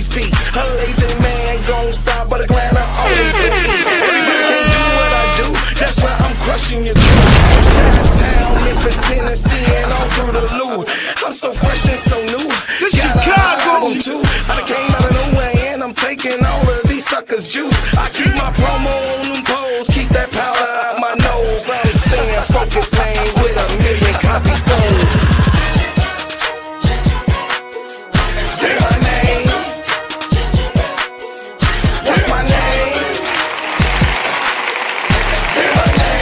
speak. A lazy man gon' stop, but Atlanta always eat. Everybody can't do what I do, that's why I'm crushing your crew. From Chi-Town, Memphis, Tennessee, and all through the Lou. I'm so fresh and so new. This Chicago too. I came out of nowhere and I'm taking all of these suckers' juice. I keep my promo on them poles, keep that powder out my nose. I'm staying focused, man, with 1 million copies sold. Say my name. What's my name? Say my name.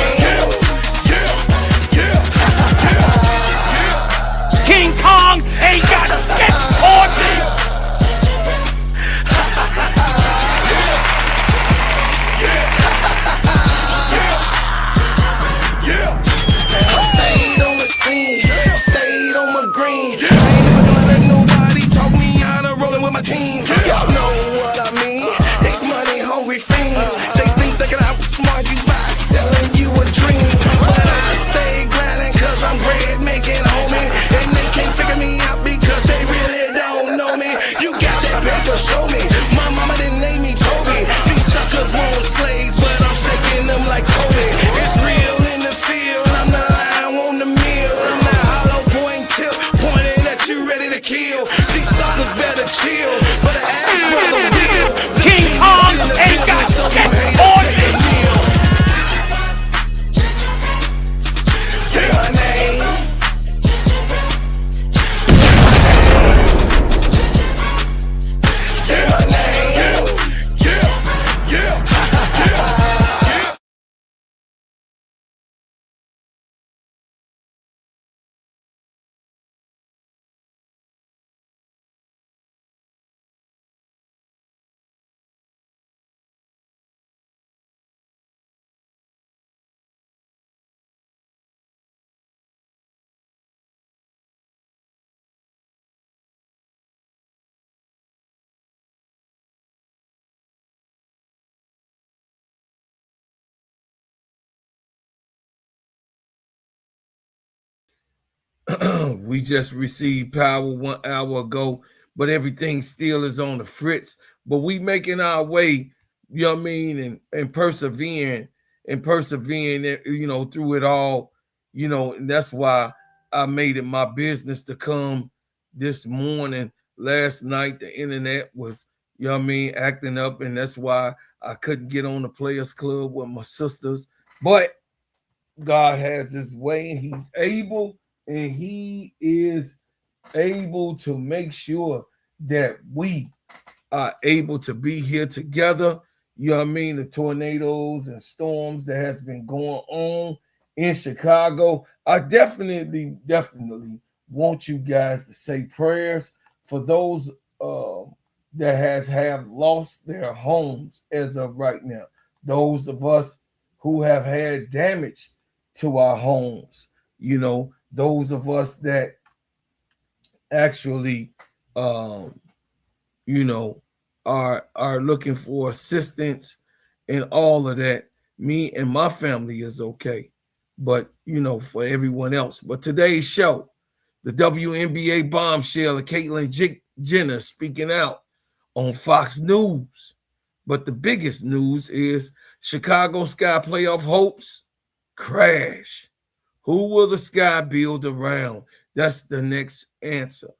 King Kong ain't got shit on me. Stayed on the scene, stayed on my green. I ain't never gonna let nobody talk me out of rolling with my team. Y'all know what I mean. It's money hungry fiends. They think they can outsmart you by selling you a dream. But I stay grinding cause I'm bread making, homie. And they can't figure me out because they really don't know me. You got that paper, show me. My mama didn't name me Toby. These suckers want slaves, but I'm shaking them like Kobe. It's real in the field, I'm the lion on the meal. I'm that hollow point tip, pointing at you ready to kill. These suckers better chill, but the ass brother real. King Kong ain't got shit on me. Say my name. Say my name. We just received power 1 hour ago, but everything still is on the fritz. But we making our way, you know what I mean, and persevering, through it all, and that's why I made it my business to come this morning. Last night, the internet was, acting up, and that's why I couldn't get on the Players Club with my sisters. But God has his way, and he's able. And he is able to make sure that we are able to be here together. You know what I mean? The tornadoes and storms that has been going on in Chicago. I definitely want you guys to say prayers for those that have lost their homes as of right now. Those of us who have had damage to our homes, those of us that actually are looking for assistance and all of that. Me and my family is okay, but for everyone else. But today's show, the Wnba Bombshell of Caitlyn Jenner speaking out on Fox News. But the biggest news is Chicago Sky playoff hopes crash. Who will the Sky build around? That's the next answer.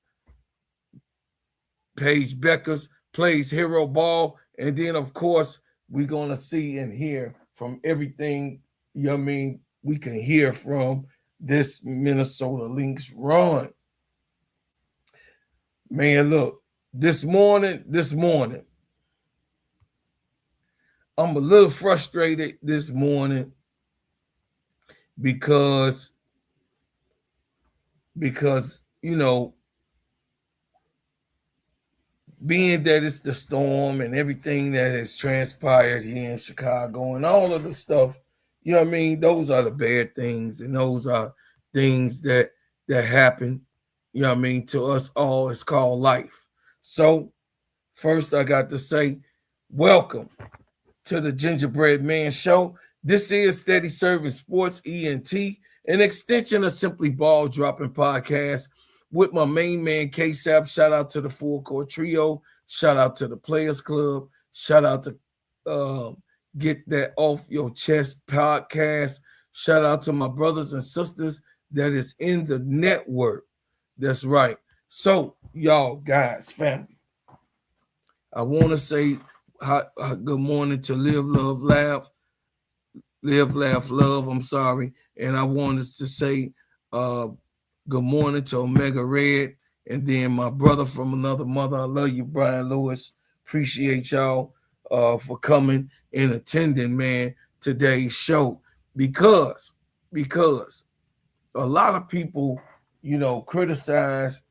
Paige Bueckers plays hero ball. And then, of course, we're going to see and hear from everything, we can hear from this Minnesota Lynx run. Man, look, this morning, I'm a little frustrated this morning because being that it's the storm and everything that has transpired here in Chicago and all of the stuff, those are the bad things, and those are things that happen, to us all. It's called life. So first I got to say, welcome to the Gingerbread Man Show. This is Steady Serving Sports ENT, an extension of Simply Ball Dropping Podcast with my main man, K-Sap. Shout out to the Full Court Trio, Shout out to the Players Club. Shout out to Get That Off Your Chest podcast. Shout out to my brothers and sisters that is in the network. That's right. So, y'all, guys, family, I want to say good morning to Live, Love, Laugh. Live, Laugh, Love. I'm sorry. And I wanted to say good morning to Omega Red. And then my brother from another mother. I love you, Brian Lewis. Appreciate y'all for coming and attending, man, today's show. Because a lot of people, criticize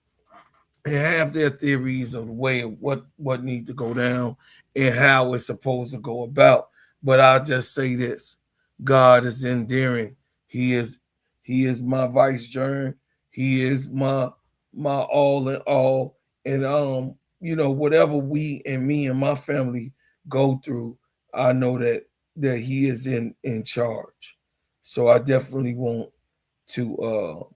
and have their theories of the way of what needs to go down and how it's supposed to go about. But I'll just say this. God is endearing. He is my vicegerent. He is my all in all. And whatever we and me and my family go through, I know that he is in charge. So I definitely want to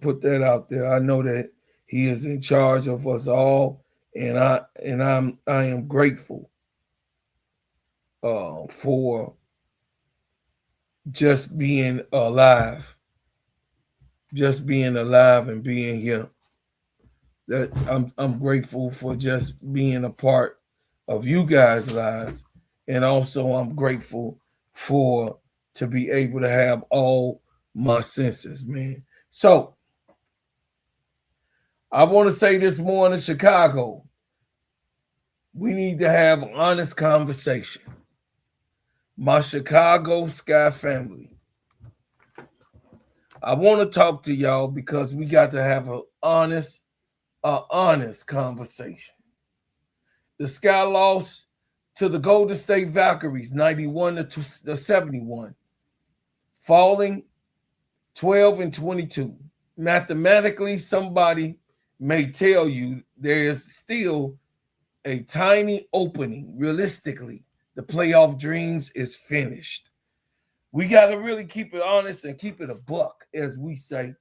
put that out there. I know that he is in charge of us all, and I am grateful for just being alive and being here. That I'm grateful for just being a part of you guys' lives, and also I'm grateful to be able to have all my senses, man. So I want to say this morning, Chicago, we need to have an honest conversation. My Chicago Sky family, I want to talk to y'all because we got to have an honest conversation. The Sky lost to the Golden State Valkyries 91-71, falling 12-22. Mathematically, somebody may tell you there is still a tiny opening. Realistically, the playoff dreams is finished. We got to really keep it honest and keep it a buck, as we say.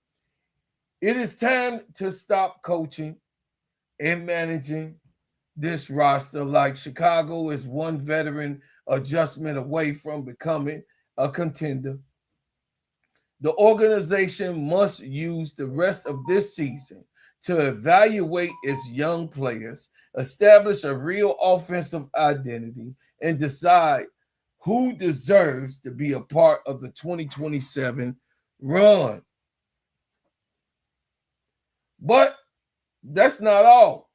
It is time to stop coaching and managing this roster like Chicago is one veteran adjustment away from becoming a contender. The organization must use the rest of this season to evaluate its young players, establish a real offensive identity, and decide who deserves to be a part of the 2027 run. But that's not all.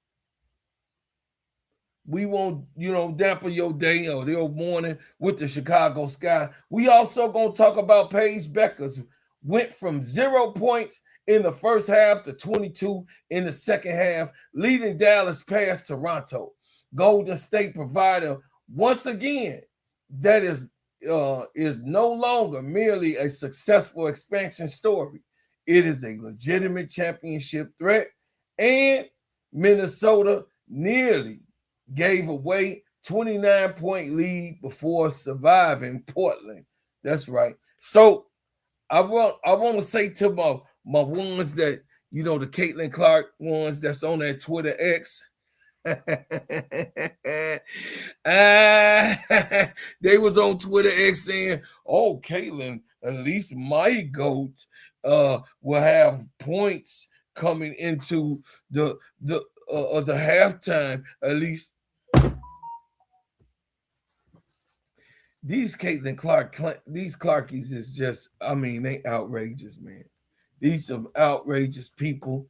We won't, dampen your day or your morning with the Chicago Sky. We also going to talk about Paige Bueckers. Went from 0 points in the first half to 22 in the second half, leading Dallas past Toronto. Golden State provider, once again, that is no longer merely a successful expansion story. It is a legitimate championship threat, and Minnesota nearly gave away 29-point lead before surviving Portland. That's right. So I want to say to my ones that, the Caitlyn Clark ones that's on that Twitter X, they was on Twitter X saying, "Oh, Caitlyn, at least my GOAT will have points coming into the halftime. At least these Caitlyn Clark, these Clarkies is just, they outrageous, man. These some outrageous people.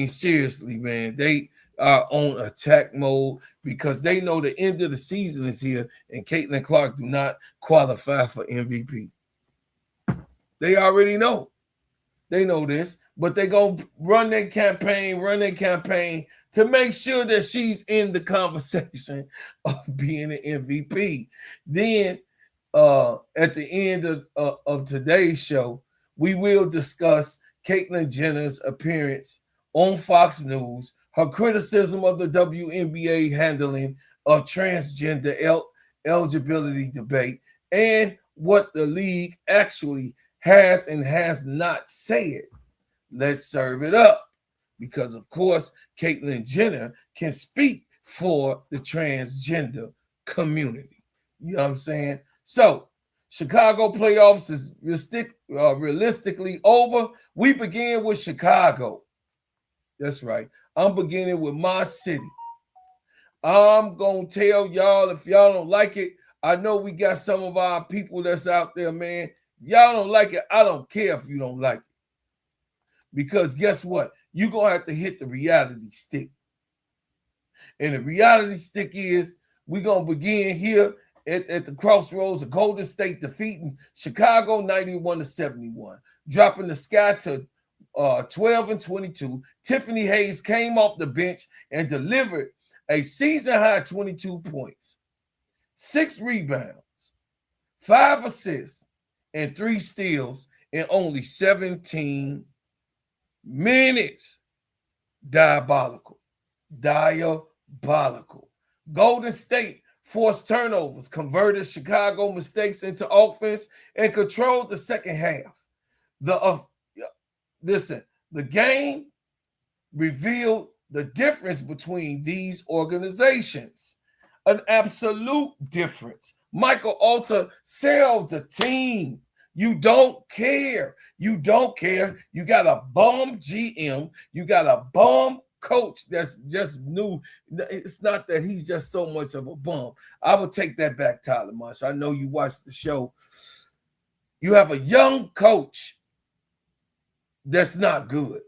Seriously, man, they are on attack mode because they know the end of the season is here, and Caitlyn Clark do not qualify for MVP. They already know. They know this, but they gonna run their campaign to make sure that she's in the conversation of being an MVP. Then at the end of today's show, we will discuss Caitlyn Jenner's appearance on Fox News, her criticism of the WNBA handling of transgender eligibility debate, and what the league actually has and has not said. Let's serve it up. because, of course, Caitlyn Jenner can speak for the transgender community. You know what I'm saying? So, Chicago playoffs is realistically over. We begin with Chicago. That's right. I'm beginning with my city. I'm going to tell y'all, if y'all don't like it, I know we got some of our people that's out there, man. Y'all don't like it. I don't care if you don't like it. Because guess what? You're going to have to hit the reality stick. And the reality stick is we're going to begin here at the crossroads of Golden State defeating Chicago 91-71, dropping the Sky to 12-22. Tiffany Hayes came off the bench and delivered a season-high 22 points, 6 rebounds, 5 assists, and 3 steals in only 17 minutes. Diabolical. Golden State forced turnovers, converted Chicago mistakes into offense, and controlled the second half. The game revealed the difference between these organizations. An absolute difference. Michael Alter sells the team. You don't care. You don't care. You got a bum GM. You got a bum coach that's just new. It's not that he's just so much of a bum. I would take that back, Tyler Marsh. I know you watched the show. You have a young coach that's not good.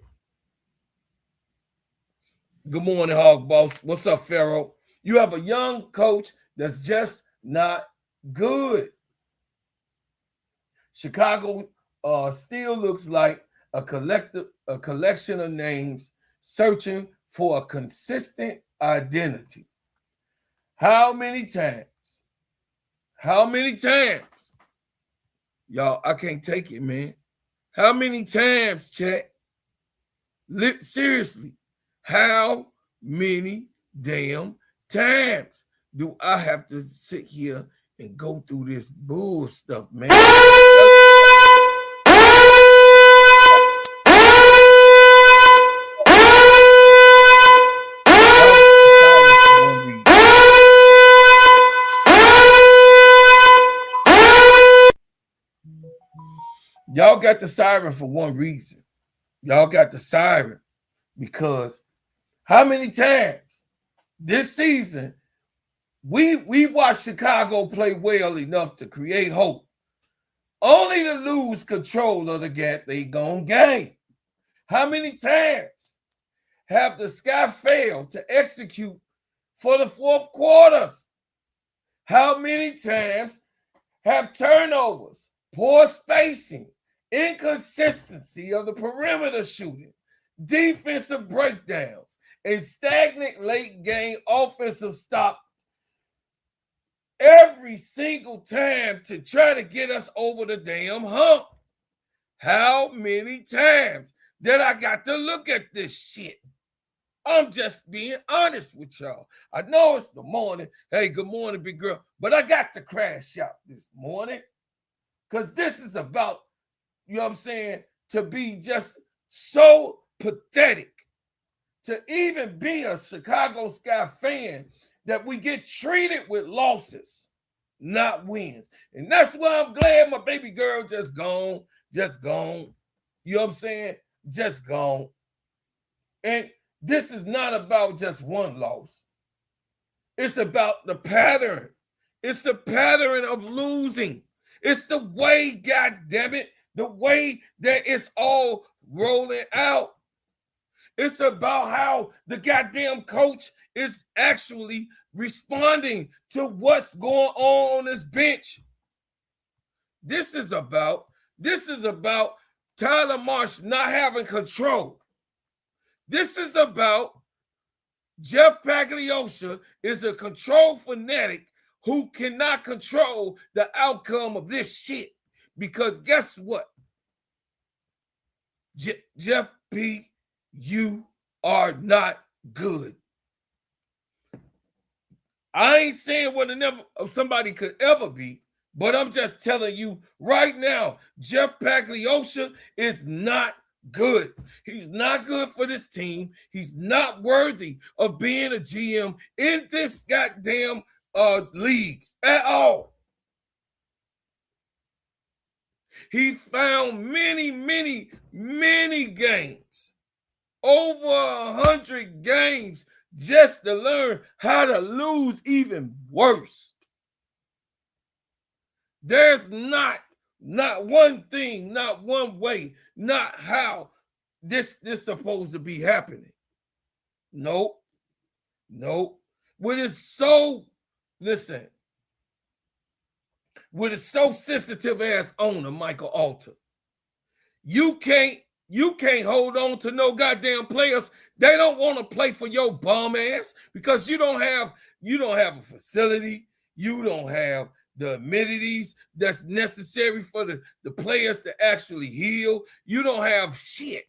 Good morning, Hog Boss. What's up, Pharaoh? You have a young coach that's just not good. Chicago still looks like a collection of names searching for a consistent identity. How many times? Y'all, I can't take it, man. How many times, chat? Seriously, how many damn times do I have to sit here and go through this bull stuff, man? Y'all got the siren for one reason. Y'all got the siren because how many times this season we watched Chicago play well enough to create hope, only to lose control of the daggone game? How many times have the Sky failed to execute for the fourth quarters? How many times have turnovers, poor spacing, inconsistency of the perimeter shooting, defensive breakdowns, and stagnant late game offensive stop every single time to try to get us over the damn hump? How many times that I got to look at this shit? I'm just being honest with y'all. I know it's the morning. Hey, good morning, big girl. But I got to crash out this morning because this is about, you know what I'm saying, to be just so pathetic to even be a Chicago Sky fan that we get treated with losses, not wins. And that's why I'm glad my baby girl just gone. You know what I'm saying? Just gone. And this is not about just one loss. It's about the pattern. It's the pattern of losing. It's the way, goddammit, the way that it's all rolling out. It's about how the goddamn coach is actually responding to what's going on this bench. This is about Tyler Marsh not having control. This is about Jeff Pagliosha is a control fanatic who cannot control the outcome of this shit. Because guess what? Jeff P., you are not good. I ain't saying what somebody could ever be, but I'm just telling you right now, Jeff Pagliosha is not good. He's not good for this team. He's not worthy of being a GM in this goddamn league at all. He found many games, over 100 games, just to learn how to lose even worse. There's not one thing, not one way, not how this supposed to be happening. Nope. With his so sensitive ass owner, Michael Alter, you can't hold on to no goddamn players. They don't want to play for your bum ass because you don't have a facility. You don't have the amenities that's necessary for the players to actually heal. You don't have shit.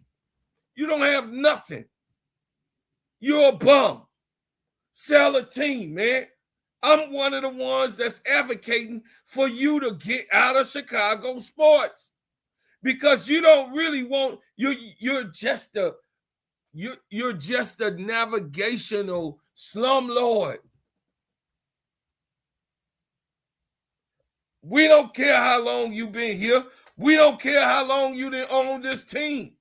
You don't have nothing. You're a bum. Sell a team, man. I'm one of the ones that's advocating for you to get out of Chicago sports because you don't really want you're just a navigational slumlord. We don't care how long you've been here. We don't care how long you didn't own this team.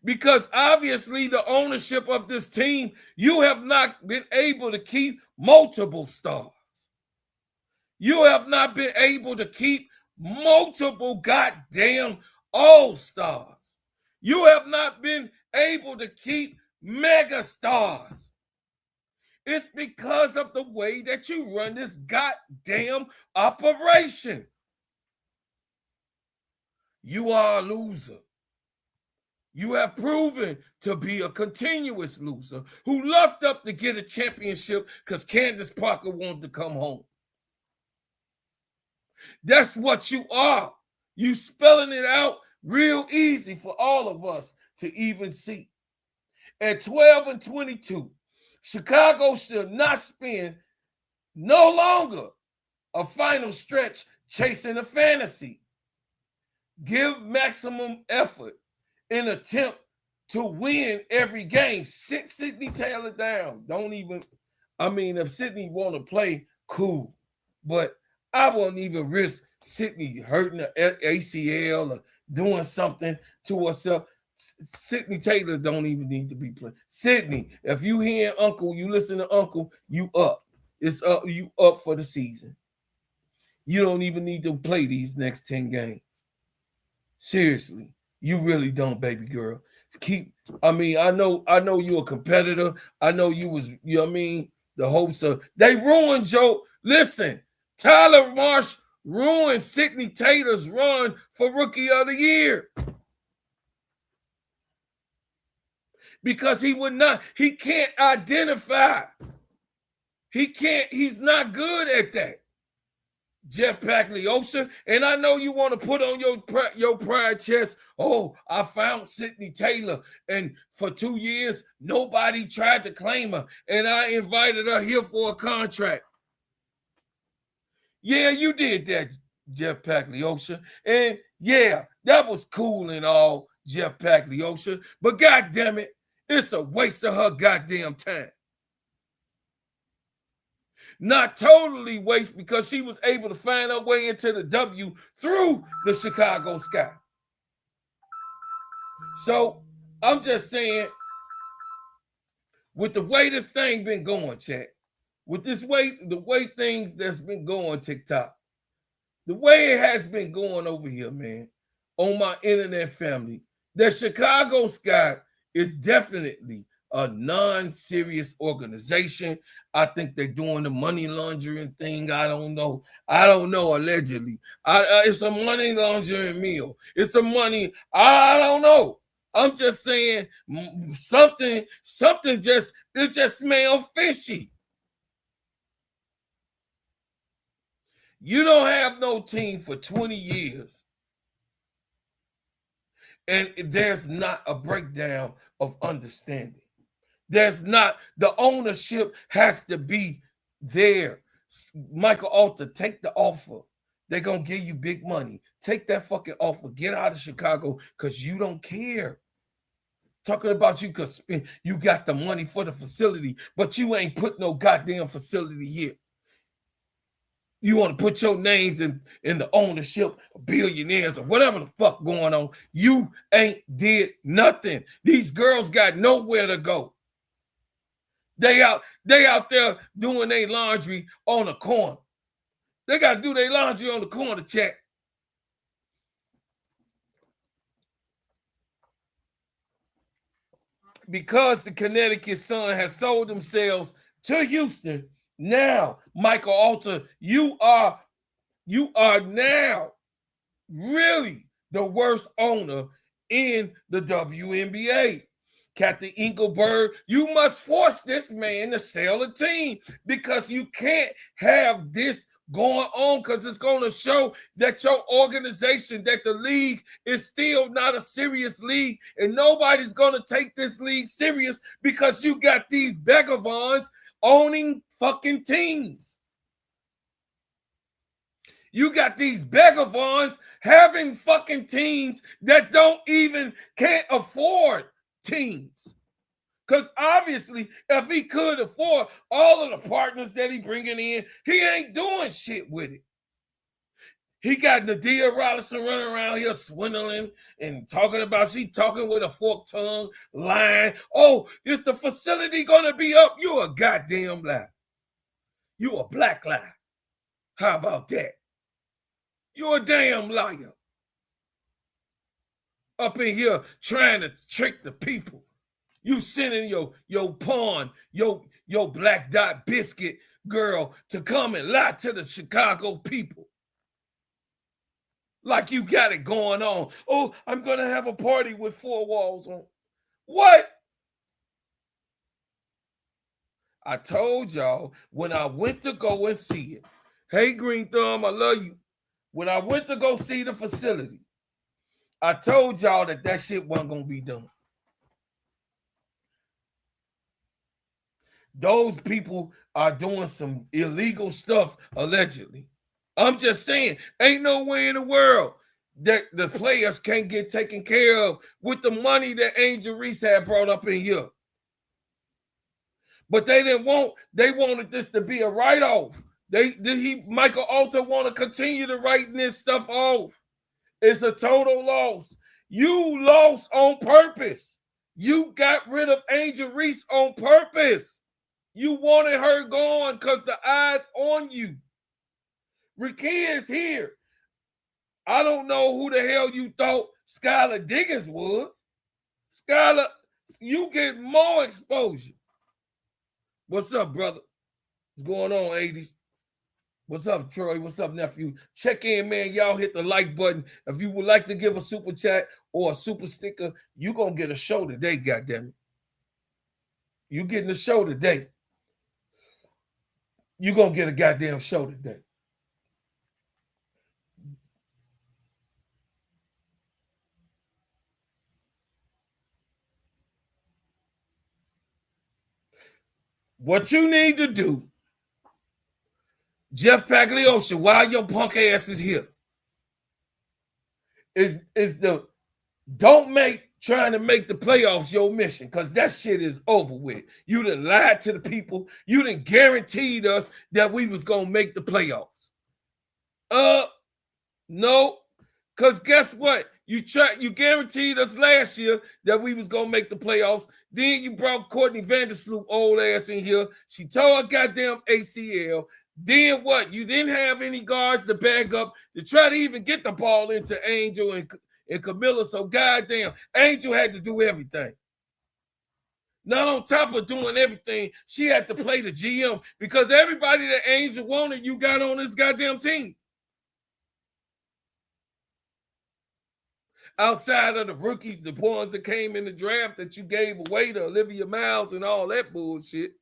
Because obviously the ownership of this team, you have not been able to keep multiple stars. You have not been able to keep multiple goddamn all-stars. You have not been able to keep mega stars. It's because of the way that you run this goddamn operation. You are a loser. You have proven to be a continuous loser who lucked up to get a championship because Candace Parker wanted to come home. That's what you are. You spelling it out real easy for all of us to even see. At 12-22, Chicago should not spend no longer a final stretch chasing a fantasy. Give maximum effort in attempt to win every game. Sit Sydney Taylor down. If Sydney want to play, cool. But I won't even risk Sydney hurting the ACL or doing something to herself. Sydney Taylor don't even need to be playing. Sydney, if you hear Uncle, you listen to Uncle, you up. It's up. You up for the season. You don't even need to play these next 10 games. Seriously, you really don't, baby girl. I know you're a competitor. I know you was, the hopes of, they ruined Joe. Listen, Tyler Marsh ruined Sydney Taylor's run for Rookie of the Year. Because he can't identify. He's not good at that. Jeff Pagliosha, and I know you want to put on your pride chest, oh, I found Sydney Taylor, and for 2 years, nobody tried to claim her, and I invited her here for a contract. Yeah, you did that, Jeff Pagliosha, and yeah, that was cool and all, Jeff Pagliosha, but goddamn it, it's a waste of her goddamn time. Not totally waste because she was able to find her way into the W through the Chicago Sky. So I'm just saying, with the way this thing been going, chat, with the way things that's been going, TikTok, the way it has been going over here, man, on my internet family, the Chicago Sky is definitely a non-serious organization. I think they're doing the money laundering thing. I don't know. Allegedly, it's a money laundering meal. It's a money. I don't know. I'm just saying something just smells fishy. You don't have no team for 20 years, and there's not a breakdown of understanding. There's not, the ownership has to be there. Michael Alter, take the offer. They're going to give you big money. Take that fucking offer. Get out of Chicago because you don't care. Talking about you could spend, you got the money for the facility, but you ain't put no goddamn facility here. You want to put your names in the ownership of billionaires or whatever the fuck going on. You ain't did nothing. These girls got nowhere to go. They out there doing their laundry on the corner. They got to do their laundry on the corner, check. Because the Connecticut Sun has sold themselves to Houston, now, Michael Alter, you are now really the worst owner in the WNBA. Kathy Engelberg, you must force this man to sell a team because you can't have this going on because it's going to show that your organization, that the league is still not a serious league and nobody's going to take this league serious because you got these begavons owning fucking teams. You got these begavons having fucking teams that can't afford teams. Because obviously, if he could afford all of the partners that he bringing in, he ain't doing shit with it. He got Nadia Rollison running around here swindling and talking about she talking with a forked tongue, lying. Oh, is the facility going to be up? You a goddamn lie. You a black lie. How about that? You a damn liar. Up in here trying to trick the people. You sending your pawn, your black dot biscuit girl to come and lie to the Chicago people. Like you got it going on. Oh, I'm going to have a party with 4 walls on. What? I told y'all when I went to go and see it. Hey, Green Thumb, I love you. When I went to go see the facility, I told y'all that shit wasn't going to be done. Those people are doing some illegal stuff, allegedly. I'm just saying, ain't no way in the world that the players can't get taken care of with the money that Angel Reese had brought up in here. But they wanted this to be a write-off. Michael Alter want to continue to write this stuff off. It's a total loss. You lost on purpose. You got rid of Angel Reese on purpose. You wanted her gone because the eyes on you. Rickea is here. I don't know who the hell you thought Skylar Diggins was. Skylar, you get more exposure. What's up, brother? What's going on, 80s? What's up, Troy? What's up, nephew? Check in, man. Y'all hit the like button. If you would like to give a super chat or a super sticker, you going to get a show today, goddammit. You getting a show today. You going to get a goddamn show today. What you need to do, Jeff Pagliosha, while your punk ass is here, is don't make trying to make the playoffs your mission, because that shit is over with. You done lied to the people. You done guaranteed us that we was going to make the playoffs. No, because guess what? You guaranteed us last year that we was going to make the playoffs. Then you brought Courtney Vandersloot old ass in here. She tore her goddamn ACL. Then what? You didn't have any guards to back up to try to even get the ball into Angel and Kamilla. So goddamn, Angel had to do everything. Not on top of doing everything, she had to play the GM because everybody that Angel wanted, you got on this goddamn team. Outside of the rookies, the ones that came in the draft that you gave away to Olivia Miles and all that bullshit.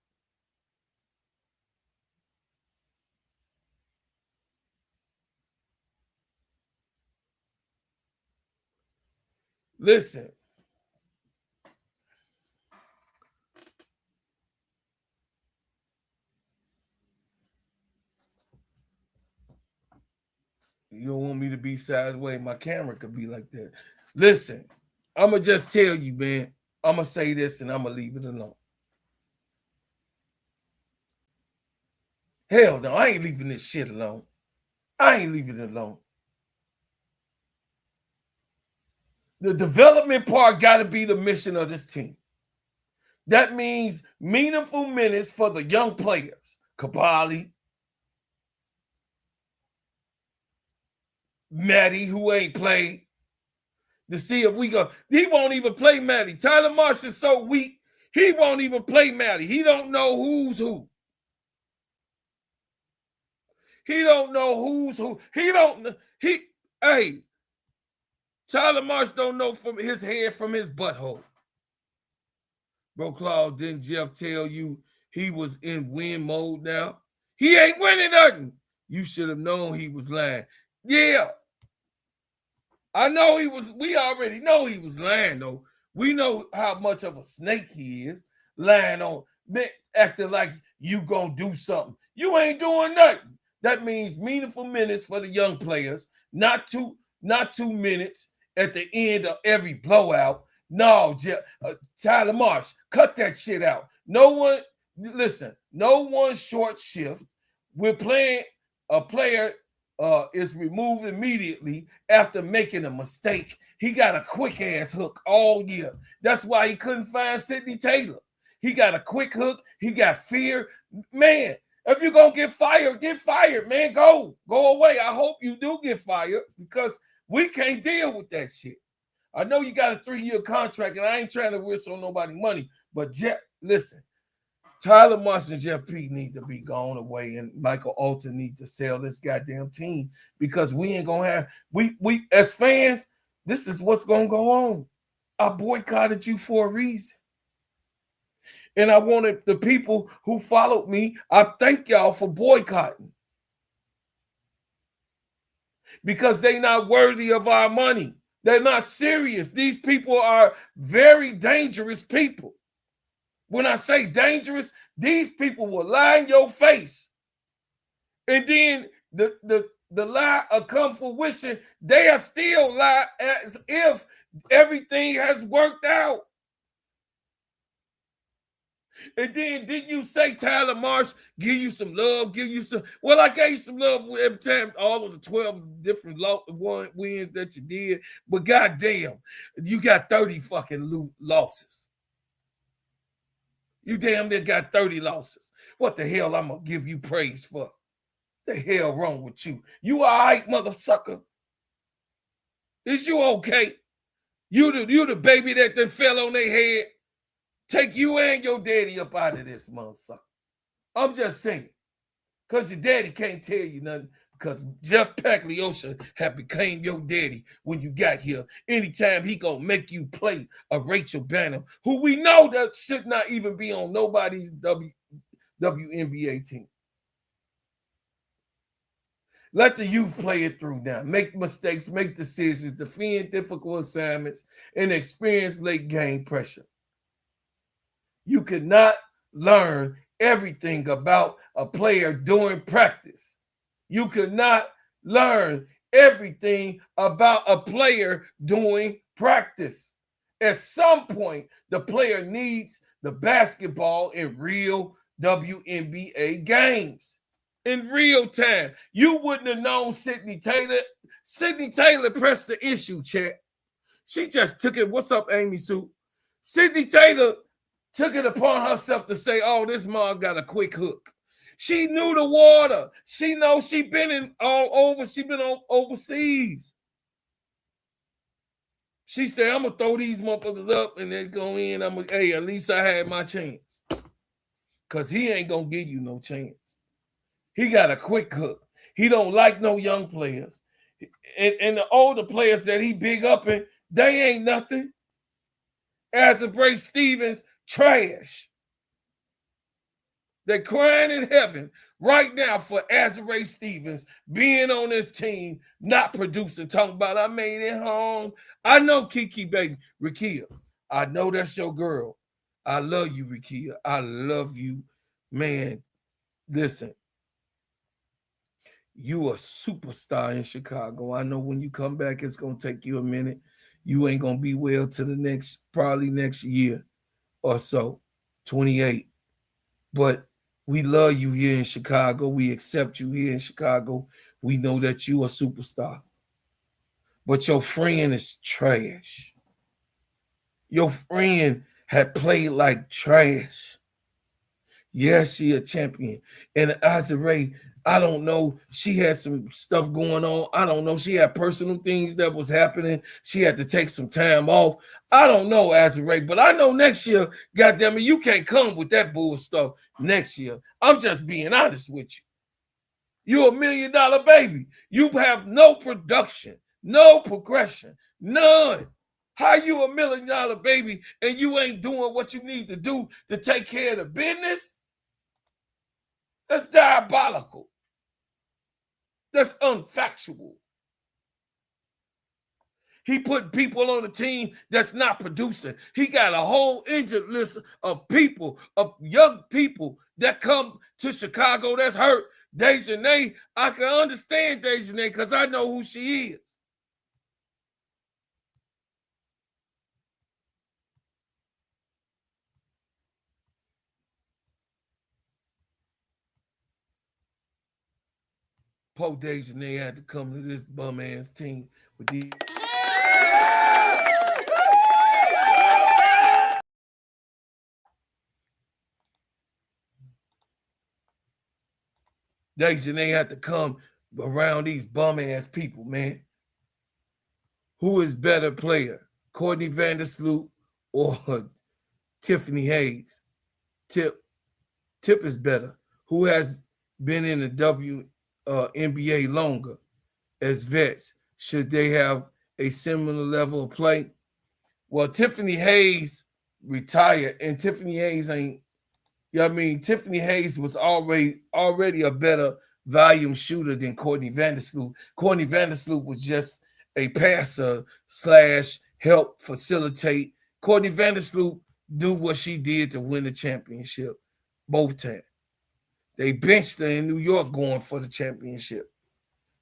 Listen. You don't want me to be sideways. My camera could be like that. Listen, I'm going to just tell you, man. I'm going to say this and I'm going to leave it alone. Hell no, I ain't leaving this shit alone. I ain't leaving it alone. The development part got to be the mission of this team. That means meaningful minutes for the young players. Kabali, Maddie, who ain't played. To see if we go. He won't even play Maddie. Tyler Marsh is so weak, he won't even play Maddie. He don't know who's who. He don't know who's who. Hey, Tyler Marsh don't know from his head from his butthole. Bro, Claude, didn't Jeff tell you he was in win mode now? He ain't winning nothing. You should have known he was lying. Yeah. I know he was. We already know he was lying, though. We know how much of a snake he is, lying on, acting like you gonna do something. You ain't doing nothing. That means meaningful minutes for the young players, not 2 minutes at the end of every blowout. No, Tyler Marsh, cut that shit out. No one short shift. We're playing a player is removed immediately after making a mistake. He got a quick ass hook all year. That's why he couldn't find Sidney Taylor. He got a quick hook. He got fear. Man, if you're going to get fired, man. Go away. I hope you do get fired because we can't deal with that shit. I know you got a 3-year contract, and I ain't trying to whistle nobody money, but listen, Tyler Marsh and Jeff P need to be gone away, and Michael Alton need to sell this goddamn team because we ain't gonna have we as fans. This is what's gonna go on. I boycotted you for a reason, and I wanted the people who followed me. I thank y'all for boycotting because they not worthy of our money. They're not serious. These people are very dangerous people. When I say dangerous, these people will lie in your face. And then the lie will come fruition. They are still lie as if everything has worked out. And then didn't you say Tyler Marsh give you some love, well, I gave you some love every time, all of the 12 different wins that you did. But goddamn, you got 30 fucking losses. You damn near got 30 losses. What the hell I'm going to give you praise for? The hell wrong with you? You all right, mother sucker? Is you okay? You the baby that then fell on their head? Take you and your daddy up out of this, motherfucker. I'm just saying. Because your daddy can't tell you nothing. Because Jeff Pagliosha had became your daddy when you got here. Anytime he gonna make you play a Rachel Banham, who we know that should not even be on nobody's WNBA team. Let the youth play it through now. Make mistakes, make decisions, defend difficult assignments, and experience late game pressure. You cannot learn everything about a player during practice. You cannot learn everything about a player doing practice. At some point, the player needs the basketball in real WNBA games. In real time. You wouldn't have known Sidney Taylor. Sidney Taylor pressed the issue, chat. She just took it. What's up, Amy Sue? Sidney Taylor took it upon herself to say, oh, this mom got a quick hook. She knew the water. She knows she been in all over. She been overseas. She said, I'm going to throw these motherfuckers up and then go in. Hey, at least I had my chance. Because he ain't going to give you no chance. He got a quick hook. He don't like no young players. And the older players that he big up in, they ain't nothing. Azabray Stevens, trash. They're crying in heaven right now for Azabray Stevens being on this team, not producing, talking about I made it home. I know Kiki, baby. Rickea, I know that's your girl. I love you, Rickea. I love you, man. Listen. You a superstar in Chicago. I know when you come back, it's gonna take you a minute. You ain't gonna be well to the probably next year or so, 28. But we love you here in Chicago. We accept you here in Chicago. We know that you a superstar. But your friend is trash. Your friend had played like trash. Yes, she a champion. And Azare, I don't know. She had some stuff going on. I don't know. She had personal things that was happening. She had to take some time off. I don't know, Azare, but I know next year, goddamn it, you can't come with that bull stuff next year. I'm just being honest with you. You're $1 million baby. You have no production, no progression, none. How you $1 million baby and you ain't doing what you need to do to take care of the business? That's diabolical. That's unfactual. He put people on the team that's not producing. He got a whole injured list of people, of young people that come to Chicago that's hurt. DiJonai, I can understand DiJonai because I know who she is. Poor DiJonai had to come to this bum ass team with these. DiJonai had to come around these bum ass people, man. Who is better player, Courtney Vandersloot or Tiffany Hayes? Tip is better. Who has been in the NBA longer as vets? Should they have a similar level of play? Well, Tiffany Hayes retired, and Tiffany Hayes ain't. I mean, Tiffany Hayes was already a better volume shooter than Courtney Vandersloot. Courtney Vandersloot was just a passer / help facilitate. Courtney Vandersloot do what she did to win the championship both times. They benched her in New York going for the championship.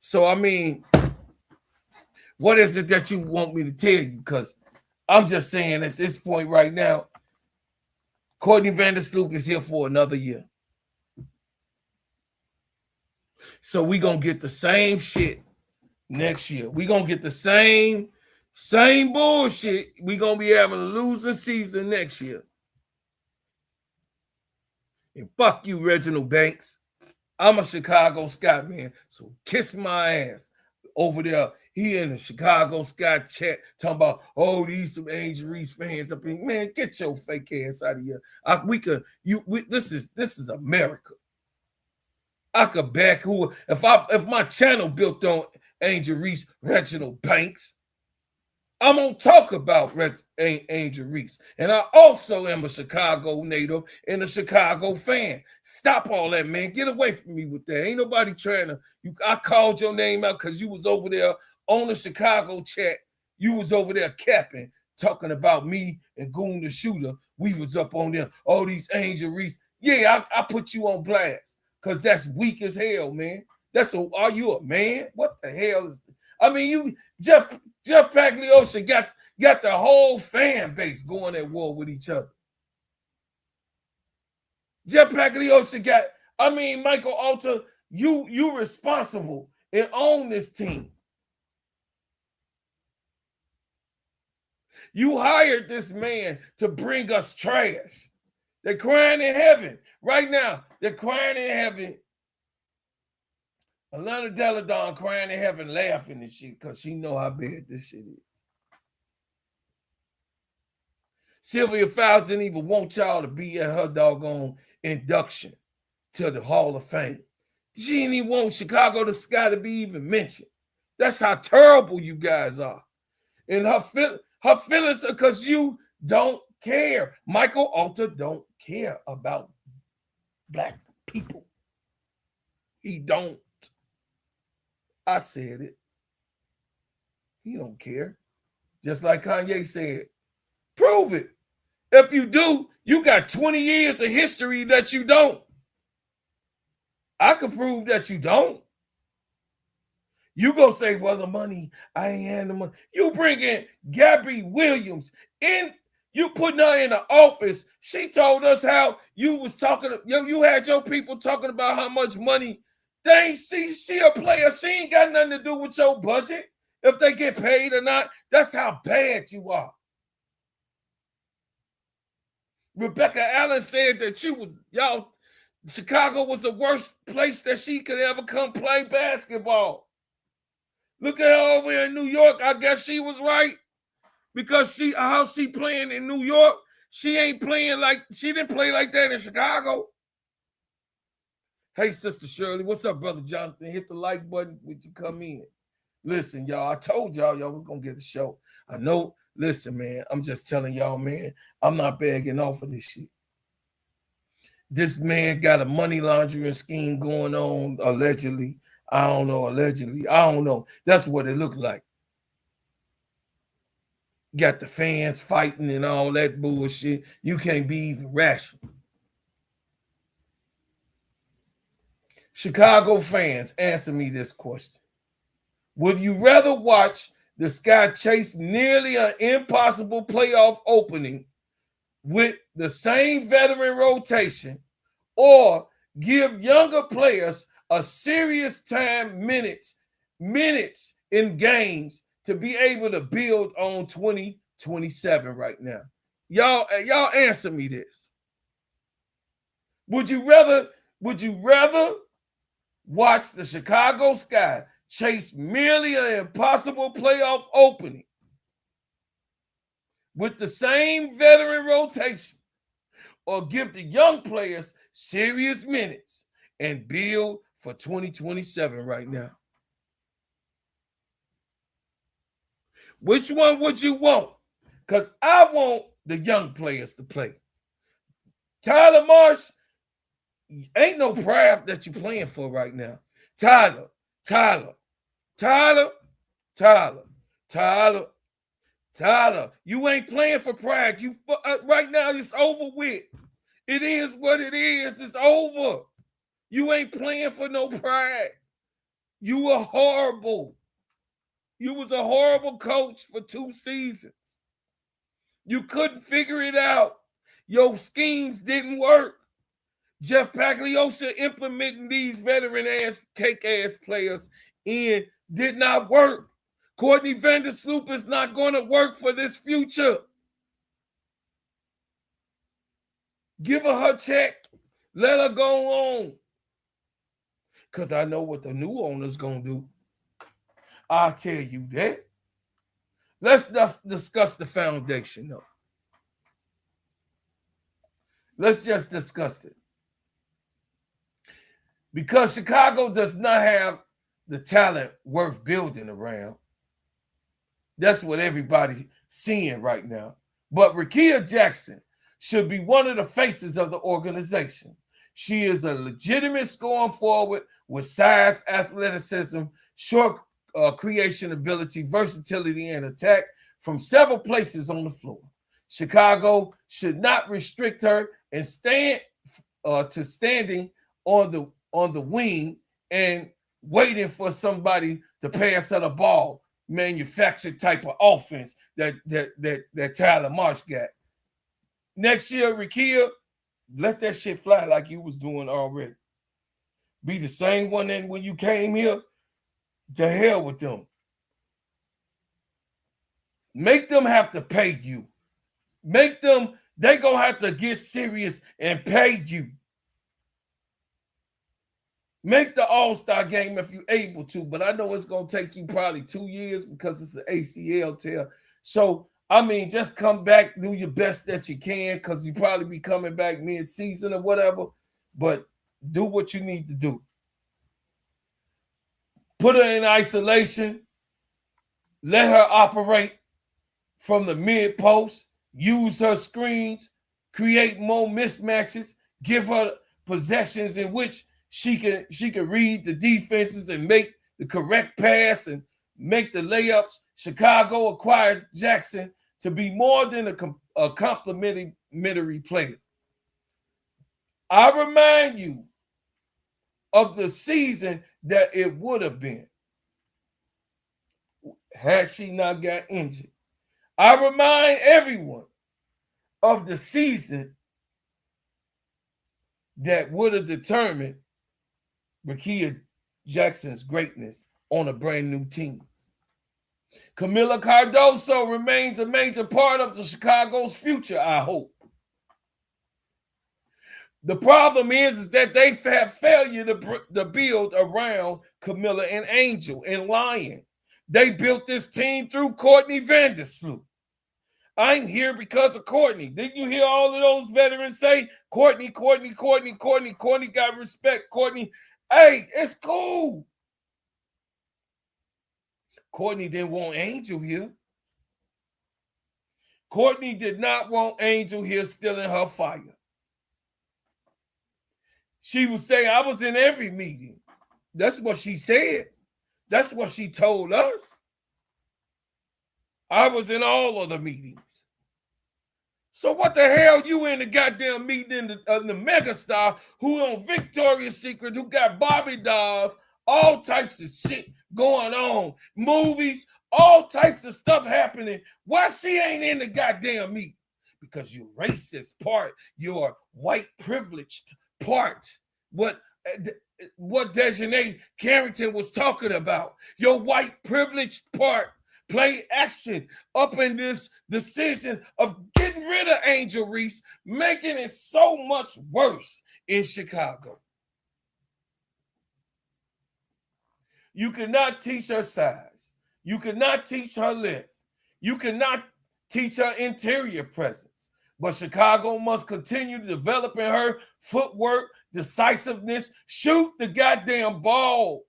So, I mean, what is it that you want me to tell you? Because I'm just saying at this point right now, Courtney Vandersloot is here for another year. So we're going to get the same shit next year. We're going to get the same bullshit. We're going to be having a losing season next year. And fuck you, Reginald Banks. I'm a Chicago Sky man, so kiss my ass over there. He in the Chicago Sky chat talking about, oh, these some Angel Reese fans up in. Man, get your fake ass out of here. This is America. I could back who if my channel built on Angel Reese, Reginald Banks. I'm gonna talk about Angel Reese, and I also am a Chicago native and a Chicago fan. Stop all that, man. Get away from me with that. Ain't nobody trying to. I called your name out because you was over there on the Chicago chat. You was over there capping, talking about me and Goon the Shooter. We was up on there. All these Angel Reese. Yeah, I put you on blast because that's weak as hell, man. Are you a man? What the hell is? I mean, you Jeff Pagliocci got the whole fan base going at war with each other. Jeff Pagliocci got. I mean, Michael Alter, you responsible and own this team. You hired this man to bring us trash. They're crying in heaven right now. They're crying in heaven. Alana Deladon crying in heaven, laughing and shit because she know how bad this shit is. Sylvia Fowles didn't even want y'all to be at her doggone induction to the Hall of Fame. She didn't even want Chicago the Sky to be even mentioned. That's how terrible you guys are. And her feelings are because you don't care. Michael Alter don't care about black people. He don't. I said it. He don't care. Just like Kanye said, prove it. If you do, you got 20 years of history that you don't. I can prove that you don't. You go say, well, the money, I ain't had the money. You bring in Gabby Williams in, you putting her in the office. She told us how you was talking, you had your people talking about how much money they ain't see. She a player. She ain't got nothing to do with your budget. If they get paid or not, that's how bad you are. Rebecca Allen said that Chicago was the worst place that she could ever come play basketball. Look at her over in New York. I guess she was right because how she playing in New York, she ain't playing like, she didn't play like that in Chicago. Hey, Sister Shirley, what's up, Brother Jonathan? Hit the like button when you come in. Listen, y'all, I told y'all was going to get a show. I know, listen, man, I'm just telling y'all, man, I'm not begging off of this shit. This man got a money laundering scheme going on, allegedly. I don't know, allegedly. I don't know. That's what it looked like. Got the fans fighting and all that bullshit. You can't be even rational. Chicago fans, answer me this question. Would you rather watch the Sky chase nearly an impossible playoff opening with the same veteran rotation, or give younger players a serious time, minutes in games to be able to build on 2027 right now? Y'all answer me this. Would you rather watch the Chicago Sky chase merely an impossible playoff opening with the same veteran rotation, or give the young players serious minutes and build for 2027 right now? Which one would you want? Because I want the young players to play. Tyler Marsh, ain't no craft that you're playing for right now. Tyler, you ain't playing for pride. You right now, it's over with. It is what it is. It's over. You ain't playing for no pride. You were horrible. You was a horrible coach for 2 seasons. You couldn't figure it out. Your schemes didn't work. Jeff Pagliosha implementing these veteran-ass, cake-ass players in did not work. Courtney Vandersloot is not going to work for this future. Give her check. Let her go on. Because I know what the new owner's going to do. I'll tell you that. Let's just discuss the foundation, though. Let's just discuss it. Because Chicago does not have the talent worth building around. That's what everybody's seeing right now. But Rickea Jackson should be one of the faces of the organization. She is a legitimate scoring forward with size, athleticism, short creation ability, versatility, and attack from several places on the floor. Chicago should not restrict her and standing on the wing and waiting for somebody to pass her the ball. Manufactured type of offense that Tyler Marsh got. Next year, Rickea, let that shit fly like you was doing already. Be the same one then when you came here. To hell with them. Make them have to pay you. They gonna have to get serious and pay you. Make the All-Star game if you're able to, but I know it's going to take you probably 2 years because it's an ACL tear. So, I mean, just come back, do your best that you can, because you probably be coming back mid-season or whatever, but do what you need to do. Put her in isolation. Let her operate from the mid-post. Use her screens. Create more mismatches. Give her possessions in which she can read the defenses and make the correct pass and make the layups. Chicago acquired Jackson to be more than a complimentary player. I remind you of the season that it would have been. had she not got injured. I remind everyone of the season that would have determined Rickea Jackson's greatness on a brand new team. Kamilla Cardoso remains a major part of the Chicago's future, I hope. The problem is that they have failure to build around Kamilla and Angel and Lion. They built this team through Courtney Vandersloot. I'm here because of Courtney. Didn't you hear all of those veterans say, Courtney got respect, Courtney. Hey, it's cool. Courtney didn't want Angel here. Courtney did not want Angel here stealing her fire. She was saying, I was in every meeting. That's what she said. That's what she told us. I was in all of the meetings. So what the hell you in the goddamn meeting in the megastar who on Victoria's Secret, who got Barbie dolls, all types of shit going on, movies, all types of stuff happening. Why she ain't in the goddamn meeting? Because you racist part, you're white privileged part. What DiJonai Carrington was talking about, your white privileged part. Play action up in this decision of getting rid of Angel Reese, making it so much worse in Chicago. You cannot teach her size. You cannot teach her length. You cannot teach her interior presence. But Chicago must continue developing her footwork, decisiveness, shoot the goddamn ball.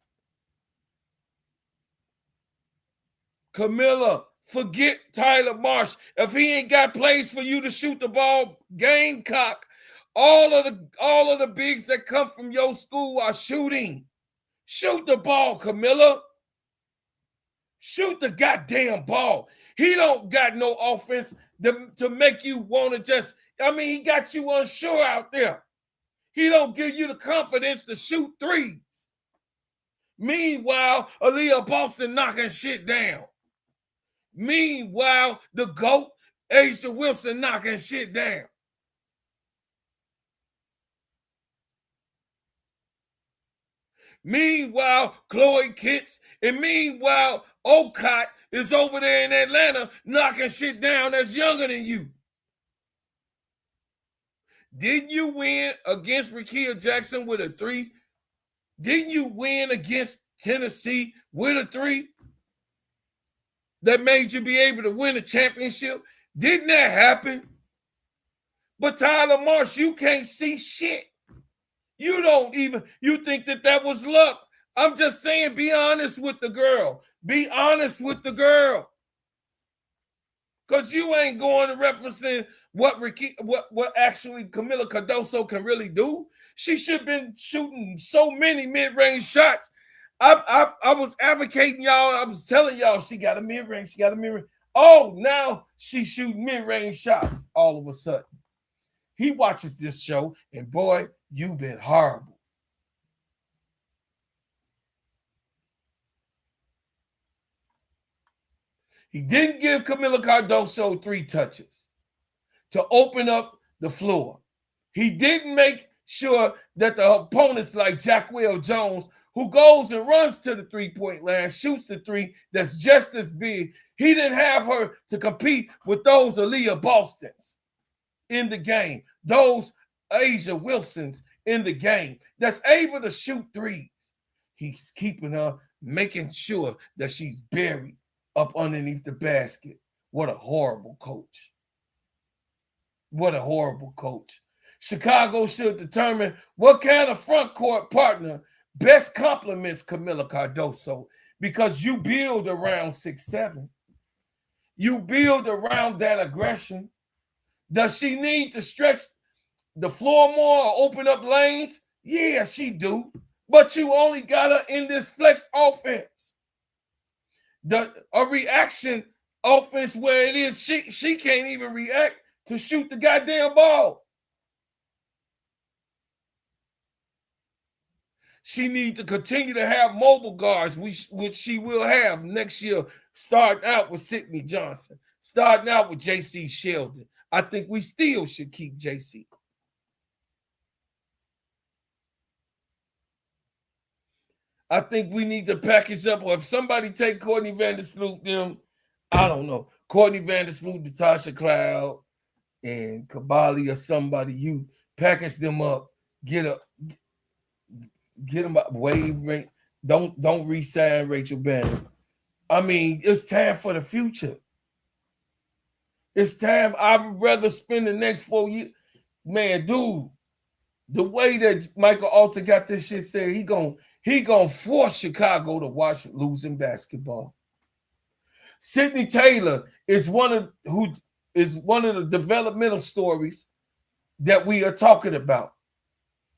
Kamilla, forget Tyler Marsh. If he ain't got plays for you to shoot the ball, Gamecock, all of the bigs that come from your school are shooting. Shoot the ball, Kamilla. Shoot the goddamn ball. He don't got no offense to make you want to just, he got you unsure out there. He don't give you the confidence to shoot threes. Meanwhile, Aaliyah Boston knocking shit down. Meanwhile, the GOAT, A'ja Wilson, knocking shit down. Meanwhile, Chloe Kitts, and meanwhile, Ocott is over there in Atlanta knocking shit down that's younger than you. Didn't you win against Rickea Jackson with a 3? Didn't you win against Tennessee with a 3? That made you be able to win a championship? Didn't that happen? But Tyler Marsh, you can't see shit. You think that was luck. I'm just saying, be honest with the girl. Be honest with the girl. Because you ain't going to referencing what actually Kamilla Cardoso can really do. She should have been shooting so many mid-range shots. I was advocating y'all. I was telling y'all she got a mid-range. She got a mid-range. Oh, now she's shooting mid-range shots all of a sudden. He watches this show, and boy, you've been horrible. He didn't give Kamilla Cardoso 3 touches to open up the floor. He didn't make sure that the opponents like Jacquel Jones, who goes and runs to the three-point line, shoots the 3 that's just as big. He didn't have her to compete with those Aaliyah Bostons in the game, those A'ja Wilsons in the game that's able to shoot 3s. He's keeping her, making sure that she's buried up underneath the basket. What a horrible coach. What a horrible coach. Chicago should determine what kind of front court partner best complements Kamilla Cardoso, because you build around 6'7". You build around that aggression. Does she need to stretch the floor more or open up lanes? Yeah, she do. But you only got her in this flex offense. A reaction offense where it is she can't even react to shoot the goddamn ball. She needs to continue to have mobile guards, which she will have next year Starting out with Sydney Johnson, starting out with J.C. Sheldon. I think we still should keep J.C. I think we need to package up, or if somebody take Courtney Vandersloot, them, I don't know, Courtney Vandersloot, Natasha Cloud, and Kabali or somebody, you package them up, get them up, wave, don't re-sign Rachel Banner. I mean, it's time for the future. It's time. I would rather spend the next 4 years. Man, dude, the way that Michael Alter got this shit said, he gonna force Chicago to watch losing basketball. Sydney Taylor is one of the developmental stories that we are talking about.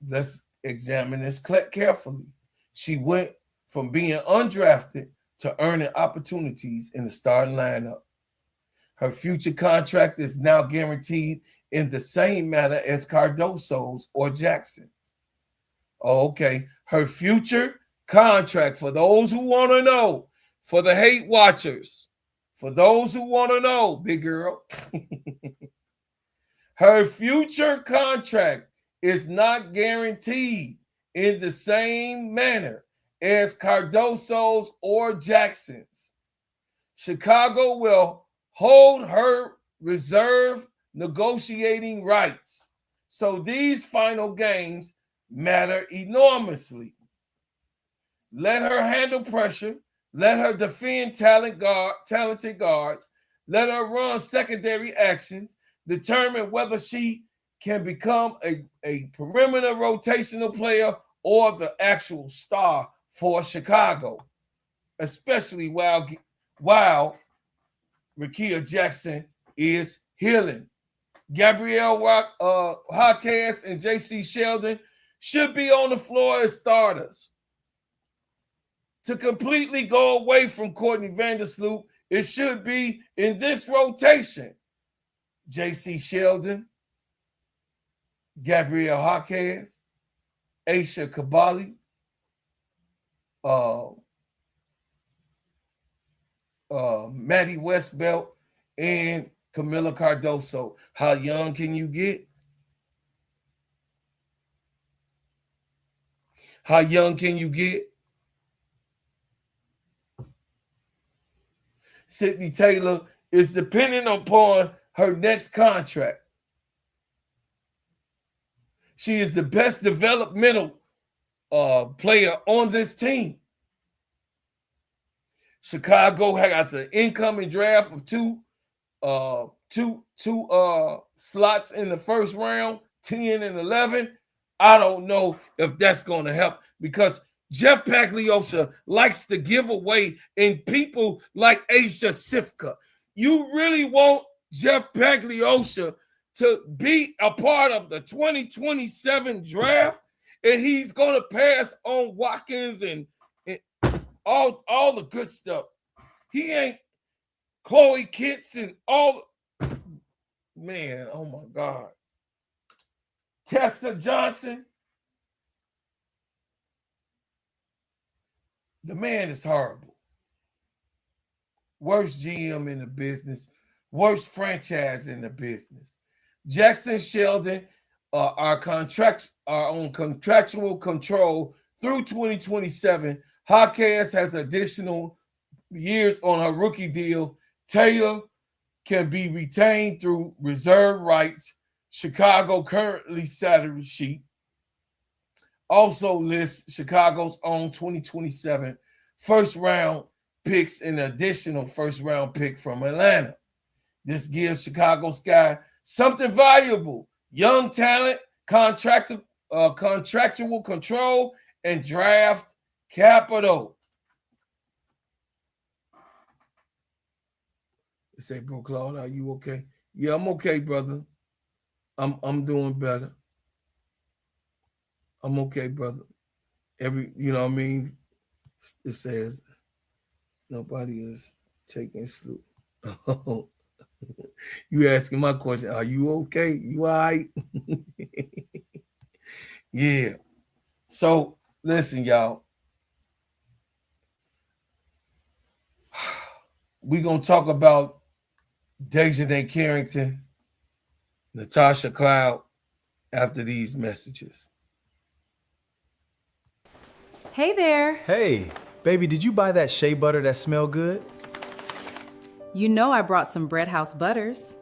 Let's examine this carefully. She went from being undrafted to earning opportunities in the starting lineup. Her future contract is now guaranteed in the same manner as Cardoso's or Jackson's. Okay, her future contract, for those who want to know, for the hate watchers, for those who want to know, big girl, her future contract is not guaranteed in the same manner as Cardoso's or Jackson's. Chicago will hold her reserve negotiating rights. So these final games matter enormously. Let her handle pressure. Let her defend talented guards. Let her run secondary actions. Determine whether she can become a perimeter rotational player or the actual star for Chicago, especially while Rickea Jackson is healing. Gabrielle Jaquez and J.C. Sheldon should be on the floor as starters. To completely go away from Courtney Vandersloot, it should be in this rotation: J.C. Sheldon, Gabrielle Jaquez, Aisha Kabali, Maddie Westbelt, and Kamilla Cardoso. How young can you get? How young can you get? Sydney Taylor is dependent upon her next contract. She is the best developmental player on this team. Chicago has an incoming draft of two slots in the first round, 10 and 11. I don't know if that's going to help, because Jeff Pagliosha likes to give away in people like Aisha Sifka. You really want Jeff Pagliosha to be a part of the 2027 draft, and he's going to pass on Watkins and all the good stuff. He ain't Chloe Kitts and all. Man, oh my God. Tessa Johnson. The man is horrible. Worst GM in the business. Worst franchise in the business. Jackson Sheldon are on contractual control through 2027. Jaquez has additional years on her rookie deal. Taylor can be retained through reserve rights. Chicago currently salary sheet also lists Chicago's own 2027 first round picks and an additional first round pick from Atlanta. This gives Chicago Sky something valuable: young talent, contractual control, and draft capital. They say, bro, Claude, are you okay? Yeah, I'm okay, brother. I'm doing better. I'm okay, brother. You know what I mean? It says nobody is taking sleep. You asking my question, are you okay? You all right? Yeah. So listen, y'all. we're going to talk about DiJonai Carrington, Natasha Cloud after these messages. Hey there. Hey, baby, did you buy that shea butter that smell good? You know I brought some Bread House butters.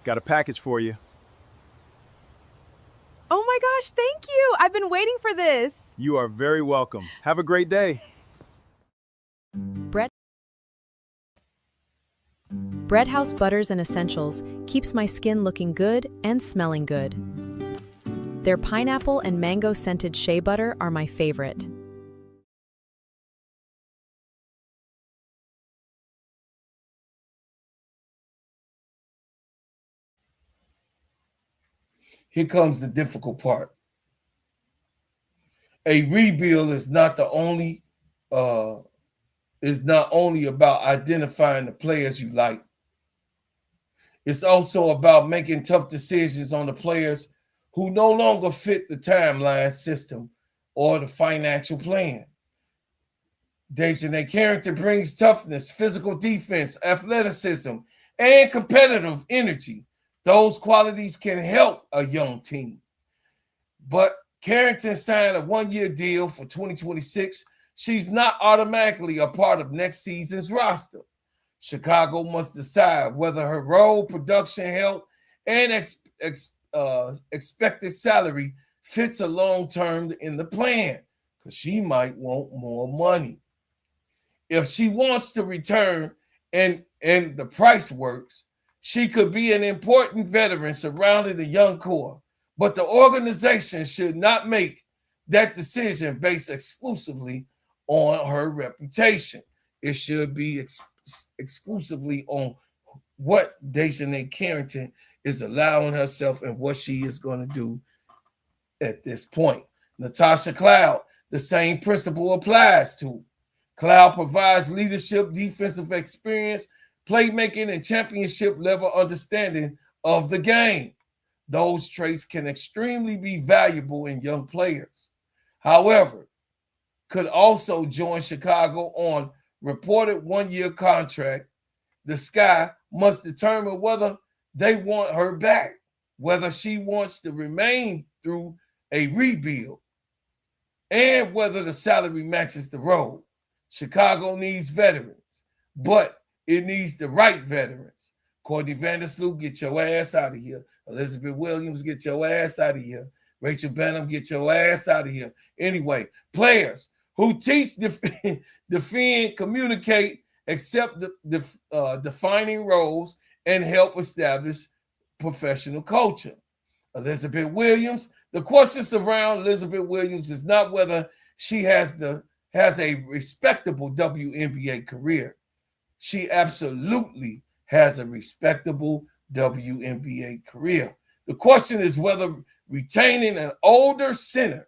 Got a package for you. Oh my gosh, thank you. I've been waiting for this. You are very welcome. Have a great day. Bread House Butters and Essentials keeps my skin looking good and smelling good. Their pineapple and mango scented shea butter are my favorite. Here comes the difficult part. A rebuild is not only about identifying the players you like. It's also about making tough decisions on the players who no longer fit the timeline system or the financial plan. DiJonai Carrington brings toughness, physical defense, athleticism, and competitive energy. Those qualities can help a young team. But Carrington signed a one-year deal for 2026. She's not automatically a part of next season's roster. Chicago must decide whether her role, production, health, and expected salary fits a long-term in the plan, because she might want more money. If she wants to return and the price works, she could be an important veteran surrounding a young core, but the organization should not make that decision based exclusively on her reputation. It should be exclusively on what DiJonai Carrington is allowing herself and what she is going to do at this point. Natasha Cloud, the same principle applies to. Cloud provides leadership, defensive experience, playmaking, and championship level understanding of the game. Those traits can extremely be valuable in young players. However, could also join Chicago on reported one-year contract. The Sky must determine whether they want her back, whether she wants to remain through a rebuild, and whether the salary matches the role. Chicago needs veterans, but it needs the right veterans. Courtney Vandersloot, get your ass out of here. Elizabeth Williams, get your ass out of here. Rachel Benham, get your ass out of here. Anyway, players who teach, defend, communicate, accept defining roles, and help establish professional culture. Elizabeth Williams, the questions around Elizabeth Williams is not whether she has a respectable WNBA career. She absolutely has a respectable WNBA career. The question is whether retaining an older center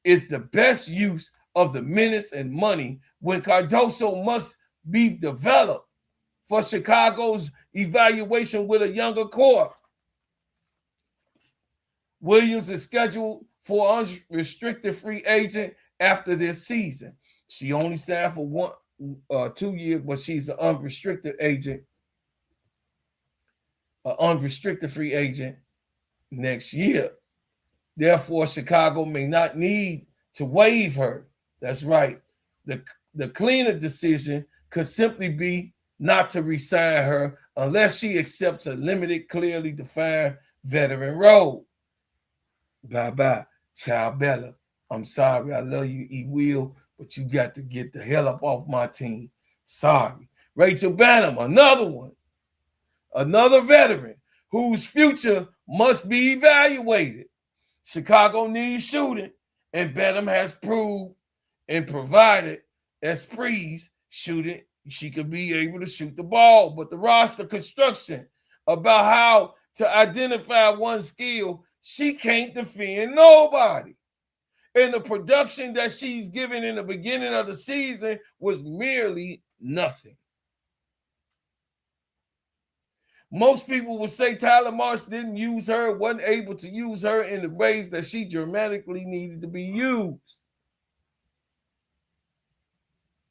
is the best use of the minutes and money when Cardoso must be developed for Chicago's evaluation with a younger core. Williams is scheduled for unrestricted free agent after this season. She only signed for 2 years, but she's an unrestricted agent, an unrestricted free agent next year. Therefore, Chicago may not need to waive her. That's right. The cleaner decision could simply be not to re-sign her unless she accepts a limited, clearly defined veteran role. Bye-bye, Child Bella. I'm sorry. I love you, E. Will, but you got to get the hell up off my team. Sorry. Rachel Benham, another one. Another veteran whose future must be evaluated. Chicago needs shooting, and Benham has proved and provided Espri's shooting. She could be able to shoot the ball, but the roster construction about how to identify one skill, she can't defend nobody. And the production that she's given in the beginning of the season was merely nothing. Most people would say Tyler Marsh didn't use her, wasn't able to use her in the ways that she dramatically needed to be used.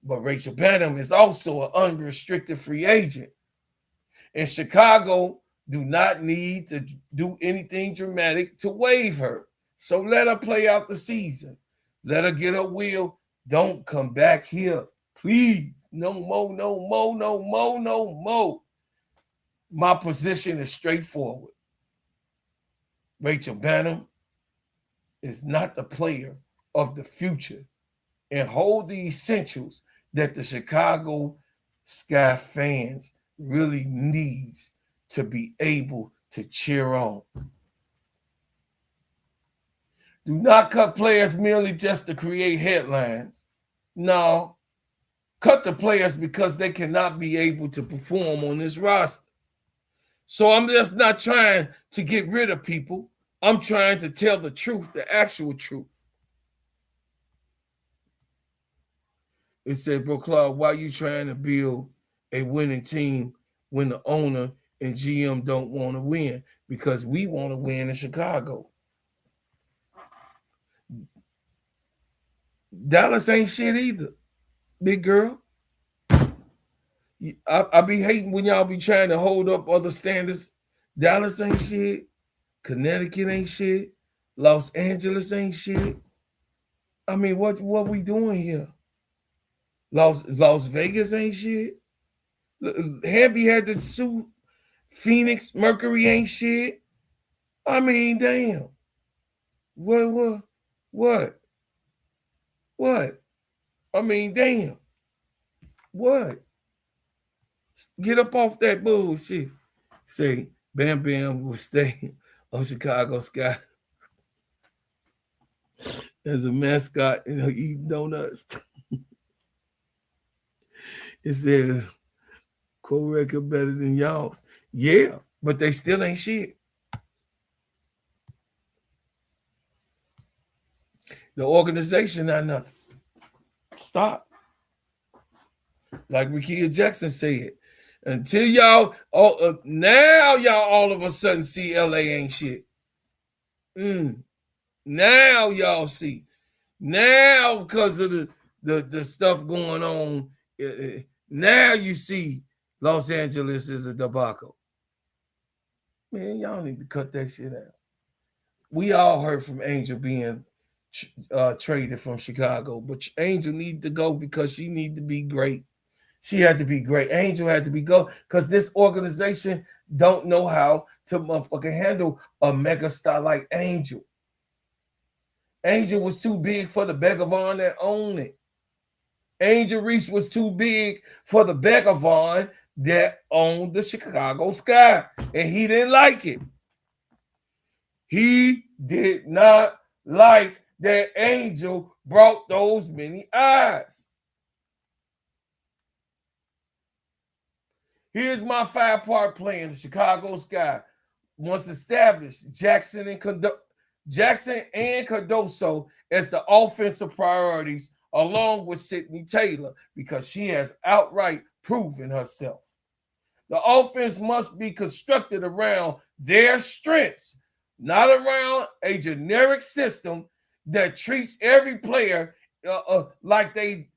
But Rachel Bynum is also an unrestricted free agent. And Chicago do not need to do anything dramatic to waive her. So let her play out the season. Let her get her will. Don't come back here. Please. No more, no more, no more, no more. My position is straightforward. Rachel Bynum is not the player of the future and hold the essentials that the Chicago Sky fans really needs to be able to cheer on. Do not cut players merely just to create headlines. No, cut the players because they cannot be able to perform on this roster. So I'm just not trying to get rid of people. I'm trying to tell the truth, the actual truth. It said, Bro Claude, why are you trying to build a winning team when the owner and GM don't want to win? Because we want to win in Chicago. Dallas ain't shit either, big girl. I be hating when y'all be trying to hold up other standards. Dallas ain't shit. Connecticut ain't shit. Los Angeles ain't shit. I mean, what we doing here? Las Vegas ain't shit. Heavy had to sue Phoenix. Mercury ain't shit. I mean, damn. What? I mean, damn. What? Get up off that bullshit. Say, Bam Bam will stay on Chicago Sky as a mascot and eating donuts. It said, co-record better than y'all's. Yeah, but they still ain't shit. The organization not nothing. Stop. Like Rickea Jackson said, until y'all, now y'all all of a sudden see LA ain't shit. Now y'all see. Now because of the stuff going on, now you see Los Angeles is a debacle. Man, y'all need to cut that shit out. We all heard from Angel being traded from Chicago, but Angel need to go because she need to be great. She had to be great. Angel had to be go because this organization don't know how to motherfucking handle a mega star like Angel. Angel was too big for the Begavon that owned it. Angel Reese was too big for the Begavon that owned the Chicago Sky, and he didn't like it. He did not like that Angel brought those many eyes. Here's my 5-part plan. The Chicago Sky, once established, Jackson and Cardoso as the offensive priorities, along with Sydney Taylor, because she has outright proven herself. The offense must be constructed around their strengths, not around a generic system that treats every player like they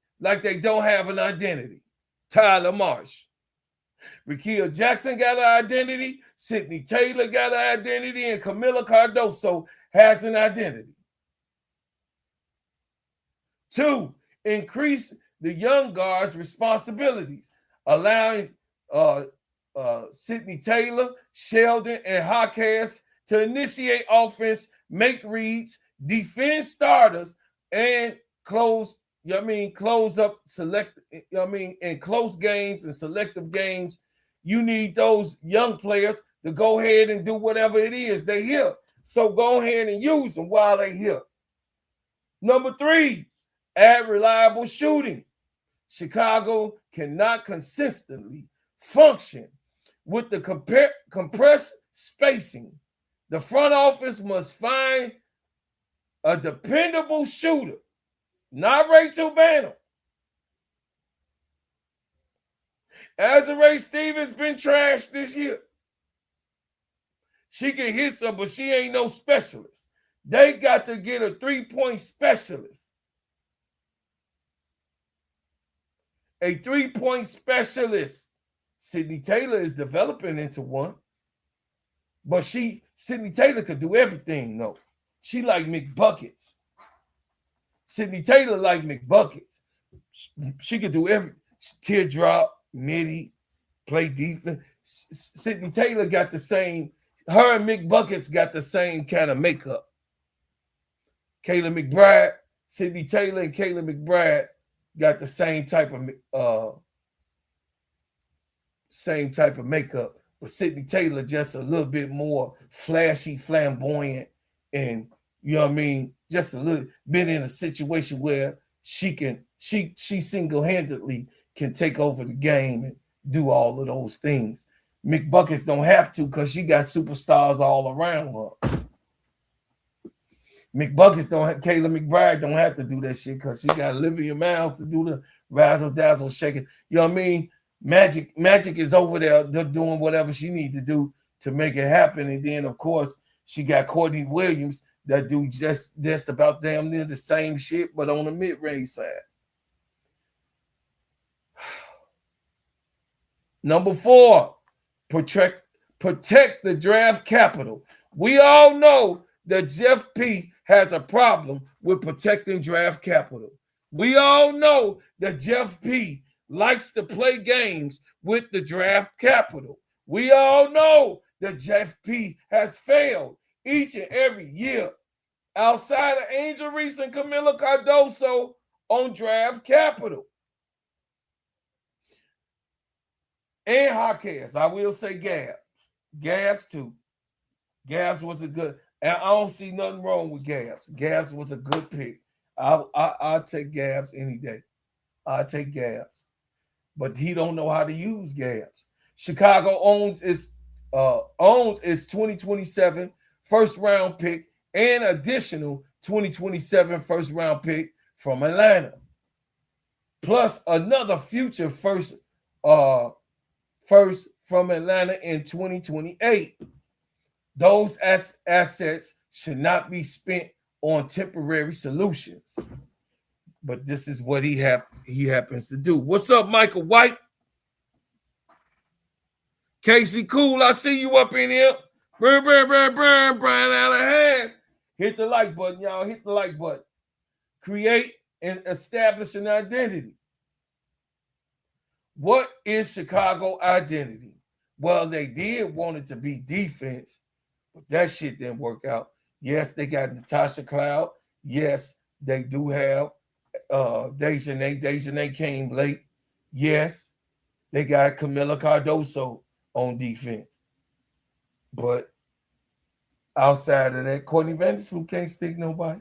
don't have an identity. Tyler Marsh. Rickea Jackson got an identity, Sydney Taylor got an identity, and Kamilla Cardoso has an identity. 2, increase the young guards' responsibilities, allowing Sydney Taylor, Sheldon, and Hawkes to initiate offense, make reads, defend starters, and close up in close games and selective games. You need those young players to go ahead and do whatever it is they here. So go ahead and use them while they here. Number 3, add reliable shooting. Chicago cannot consistently function with the compressed spacing. The front office must find a dependable shooter, not Rachel Bynum. Azurá Stevens been trashed this year. She can hit some, but she ain't no specialist. They got to get a 3-point specialist. A 3-point specialist. Sydney Taylor is developing into one. But Sydney Taylor could do everything, though. She like McBuckets. Sydney Taylor like McBuckets. She could do every teardrop, midi, play defense. Sydney Taylor got the same. Her and McBuckets got the same kind of makeup. Kayla McBride, Sydney Taylor and Kayla McBride got the same type of makeup. But Sydney Taylor just a little bit more flashy, flamboyant, and you know what I mean, just a little bit in a situation where she single-handedly can take over the game and do all of those things. McBuckets don't have to because she got superstars all around her. Kayla McBride don't have to do that shit because she got Olivia Miles to do the razzle dazzle shaking. You know what I mean? Magic is over there doing whatever she need to do to make it happen. And then, of course, she got Courtney Williams that do just about damn near the same shit, but on the mid-range side. Number 4, protect the draft capital. We all know that Jeff P has a problem with protecting draft capital. We all know that Jeff P likes to play games with the draft capital. We all know that Jeff P has failed each and every year outside of Angel Reese and Kamilla Cardoso on draft capital. And Jaquez, I will say Gabs. Gabs too. Gabs was a good, and I don't see nothing wrong with Gabs. Gabs was a good pick. I'll take Gabs any day. I'll take Gabs. But he don't know how to use Gabs. Chicago owns its 2027 first-round pick and additional 2027 first-round pick from Atlanta, plus another future first from Atlanta in 2028. Those assets should not be spent on temporary solutions. But this is what he happens to do. What's up, Michael White? Casey Cool, I see you up in here. Brian Allen Harris. Hit the like button, y'all. Hit the like button. Create and establish an identity. What is Chicago identity? Well, they did want it to be defense, but that shit didn't work out. Yes, they got Natasha Cloud. Yes, they do have DiJonai. DiJonai came late. Yes, they got Kamilla Cardoso on defense. But outside of that, Courtney Vandersloot can't stick nobody.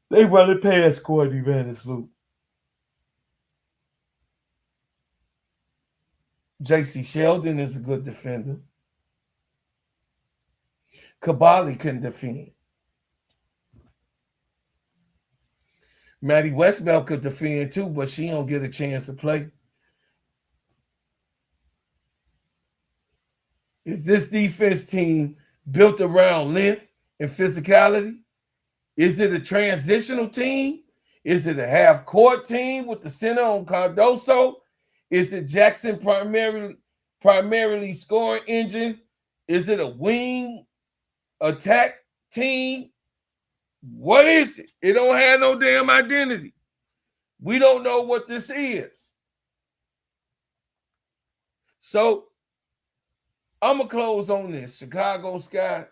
They run it past Courtney Vandersloot. J.C. Sheldon is a good defender. Kabali can defend. Maddie Westbell could defend too, but she don't get a chance to play. Is this defense team built around length and physicality? Is it a transitional team? Is it a half-court team with the center on Cardoso? Is it Jackson primarily scoring engine? Is it a wing attack team? What is it? It don't have no damn identity. We don't know what this is. So I'm going to close on this. Chicago Sky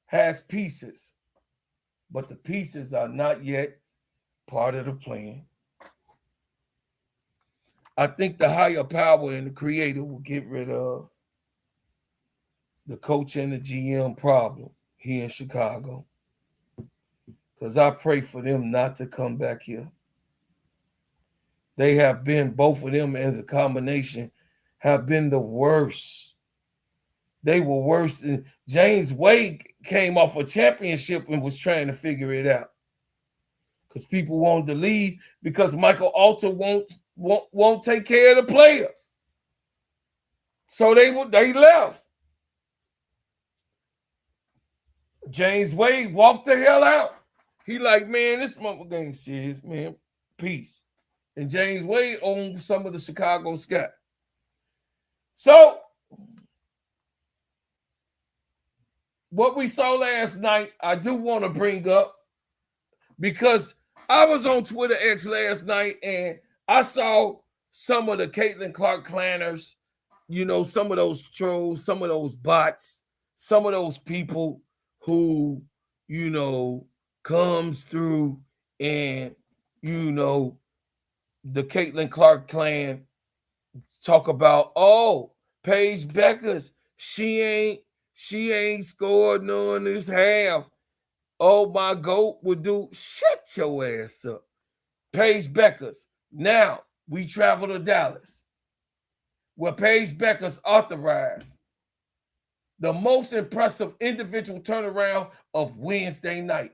has pieces, but the pieces are not yet part of the plan. I think the higher power and the creator will get rid of the coach and the GM problem here in Chicago, because I pray for them not to come back here. They have been, both of them as a combination, have been the worst. They were worse than James Wade came off a championship and was trying to figure it out, because people wanted to leave because Michael Alter won't take care of the players. So they left. James Wade walked the hell out. He like, man, this motherfucker ain't serious, man. Peace. And James Wade owned some of the Chicago Sky. So, what we saw last night, I do want to bring up because I was on Twitter X last night and I saw some of the Caitlin Clark clanners, you know, some of those trolls, some of those bots, some of those people who, you know, comes through and, you know, the Caitlin Clark clan talk about, oh, Paige Bueckers, she ain't scored none this half. Oh, my GOAT would do. Shut your ass up. Paige Bueckers. Now we travel to Dallas, where Paige Bueckers authorized the most impressive individual turnaround of Wednesday night.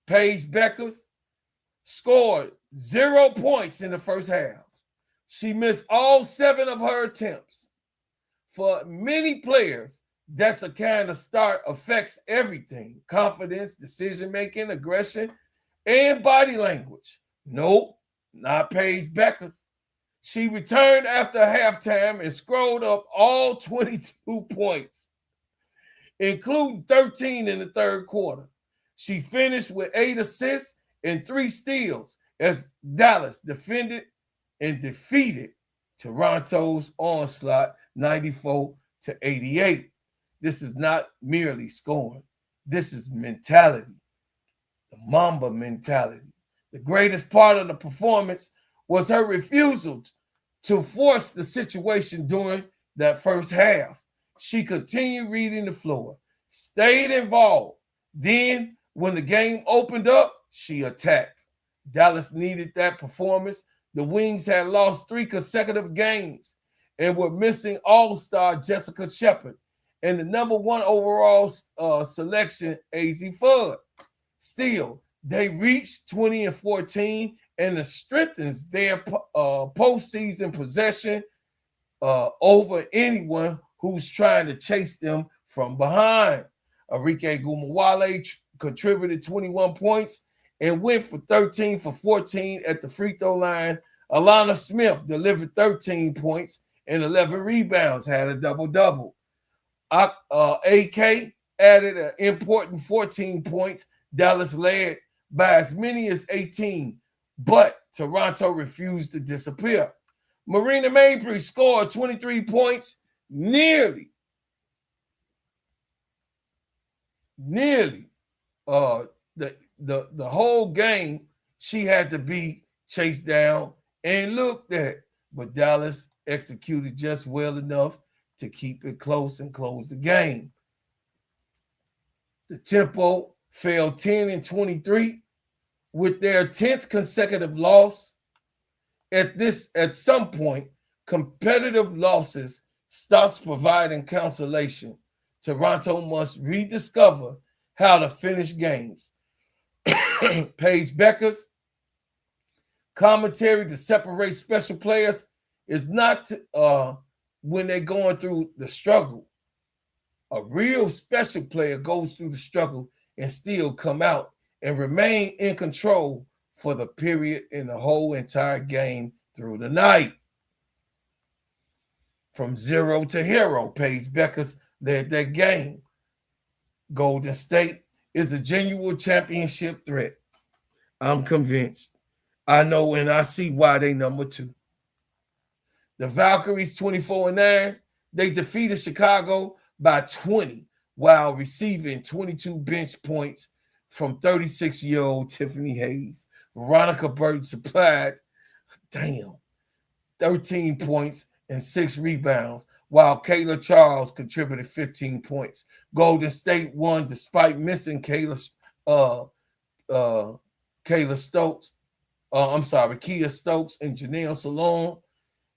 Paige Bueckers scored 0 points in the first half. She missed all 7 of her attempts. For many players, that's a kind of start affects everything. Confidence, decision-making, aggression, and body language. Nope, not Paige Bueckers. She returned after halftime and scrolled up all 22 points, including 13 in the third quarter. She finished with 8 assists and 3 steals as Dallas defended and defeated Toronto's onslaught 94-88. This is not merely scoring. This is mentality, the Mamba mentality. The greatest part of the performance was her refusal to force the situation during that first half. She continued reading the floor, stayed involved. Then, when the game opened up, she attacked. Dallas needed that performance. The Wings had lost 3 consecutive games and were missing all-star Jessica Shepard and the #1 overall selection, AZ Fudd. Still, they reached 20-14, and it strengthens their postseason possession over anyone who's trying to chase them from behind. Arike Gumawale contributed 21 points and went for 13 for 14 at the free throw line. Alana Smith delivered 13 points and 11 rebounds, had a double-double. AK added an important 14 points. Dallas led by as many as 18, but Toronto refused to disappear. Marina Mabry scored 23 points, nearly the whole game. She had to be chased down and looked at, but Dallas executed just well enough to keep it close and close the game. The tempo fell 10-23 with their 10th consecutive loss. At some point, competitive losses stops providing consolation. Toronto must rediscover how to finish games. Paige Bueckers' commentary to separate special players is not when they're going through the struggle. A real special player goes through the struggle and still come out and remain in control for the period in the whole entire game through the night. From zero to hero, Paige Bueckers led that game. Golden State is a genuine championship threat. I'm convinced. I know and I see why they #2. The Valkyries 24-9, they defeated Chicago by 20 while receiving 22 bench points from 36-year-old Tiffany Hayes. Veronica Burton supplied, 13 points and 6 rebounds, while Kayla Charles contributed 15 points. Golden State won despite missing Kia Stokes and Janelle Salone.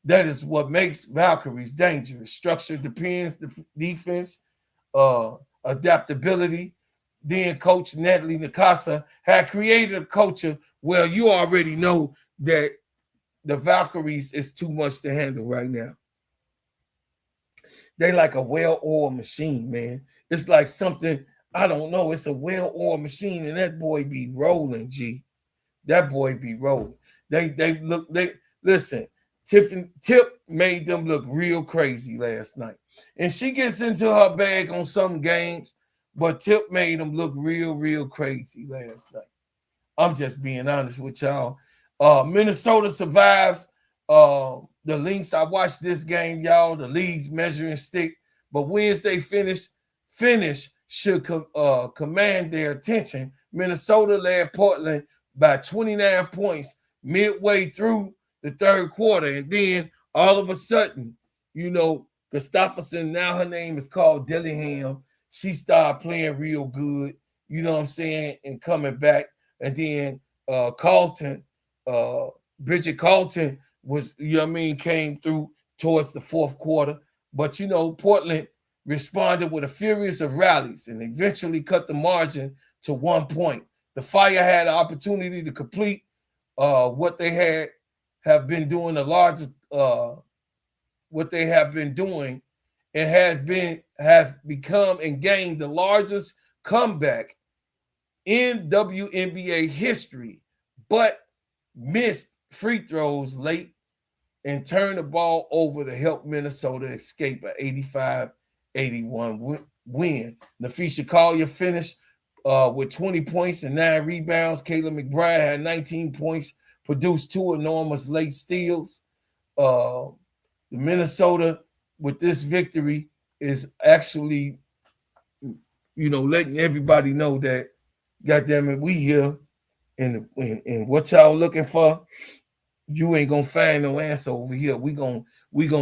That is what makes Valkyries dangerous. Structure, defense, adaptability. Then Coach Natalie Nakasa had created a culture where you already know that the Valkyries is too much to handle right now. They like a well-oiled machine, man. It's like something I don't know. It's a well-oiled machine, and that boy be rolling, G. That boy be rolling. They listen. Tip made them look real crazy last night, and she gets into her bag on some games, but Tip made them look real crazy last night. I'm just being honest with y'all. Minnesota survives. The Lynx. I watched this game, y'all. The league's measuring stick, but Wednesday finish should command their attention. Minnesota led Portland by 29 points midway through the third quarter, and then all of a sudden, Gustafsson, now her name is called Dillingham. She started playing real good. You know what I'm saying, and coming back. And then Carlton, Bridget Carlton was, came through towards the fourth quarter. But, Portland responded with a furious of rallies and eventually cut the margin to 1 point. The Fire had an opportunity to complete what they have been doing, the largest, what they have been doing, and have become and gained the largest comeback in WNBA history, but missed free throws late and turned the ball over to help Minnesota escape an 85-81 win. Nafisha Collier finished with 20 points and 9 rebounds. Kayla McBride had 19 points, produced 2 enormous late steals. The Minnesota, with this victory, is actually, letting everybody know that, goddamn it, we here, and what y'all looking for, you ain't gonna find no answer over here. We gonna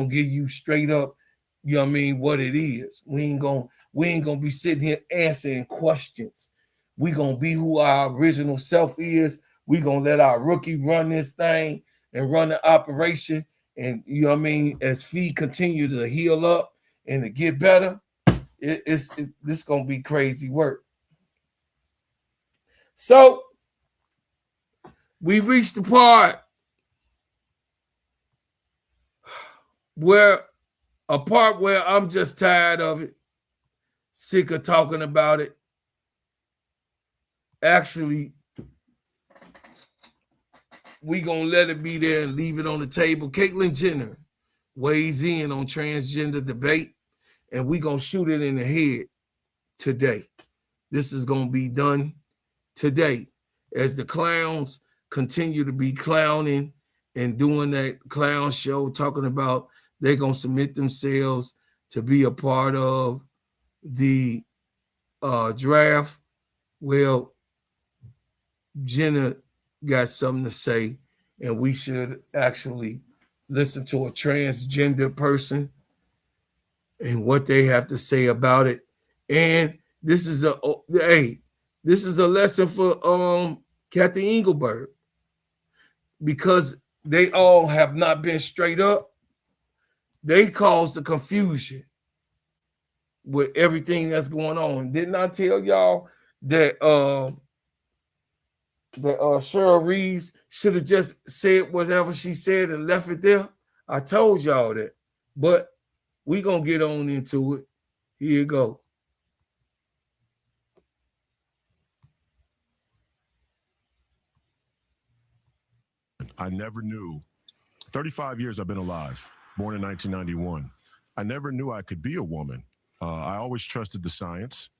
give you straight up, what it is. We ain't gonna be sitting here answering questions. We gonna be who our original self is. We gonna let our rookie run this thing and run the operation. And as feet continue to heal up and to get better, this gonna be crazy work. So we reached the part where I'm just tired of it, sick of talking about it. Actually, we gonna let it be there and leave it on the table. Caitlyn Jenner weighs in on transgender debate, and we gonna shoot it in the head today. This is gonna be done today as the clowns continue to be clowning and doing that clown show, talking about they're going to submit themselves to be a part of the draft. Well, Jenna got something to say, and we should actually listen to a transgender person and what they have to say about it. And this is a lesson for Kathy Engelberg, because they all have not been straight up. They caused the confusion with everything that's going on. Didn't I tell y'all that Cheryl Reeves should have just said whatever she said and left it there? I told y'all that. But we gonna get on into it. Here you go. I never knew. 35 years I've been alive, born in 1991. I never knew I could be a woman. I always trusted the science.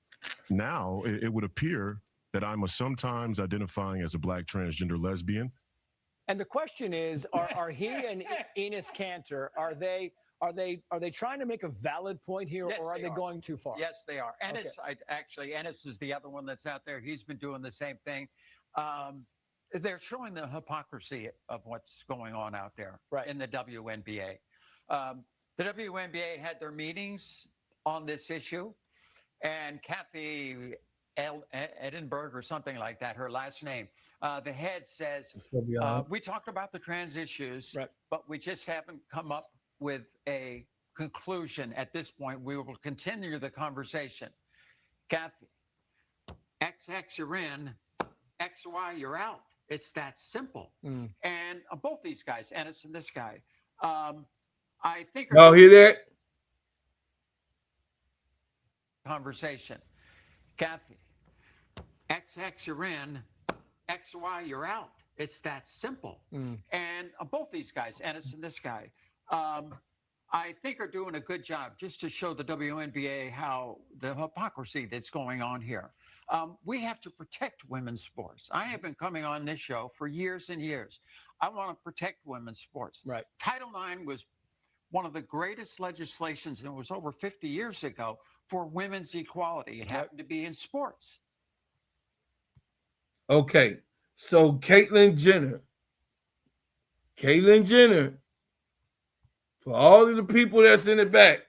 Now it would appear that I'm sometimes identifying as a Black transgender lesbian. And the question is, are he and Enes Kanter, are they trying to make a valid point here, yes, or are they going too far? Yes, they are. Enes, okay. Enes is the other one that's out there. He's been doing the same thing. They're showing the hypocrisy of what's going on out there in the WNBA. The WNBA had their meetings on this issue, and Kathy Edinburgh or something like that, her last name, the head says, we talked about the trans issues, but we just haven't come up with a conclusion at this point. We will continue the conversation. Kathy, XX you're in, XY you're out. It's that simple. And both these guys, Enes and this guy, I think. Y'all hear that? Conversation. Kathy, XX you're in, XY you're out. It's that simple. And both these guys, Ennis and this guy, I think are doing a good job just to show the WNBA how the hypocrisy that's going on here. We have to protect women's sports. I have been coming on this show for years and years. I want to protect women's sports. Right. Title IX was one of the greatest legislations, and it was over 50 years ago, for women's equality. It happened to be in sports. Okay, so Caitlyn Jenner, for all of the people that's in the back,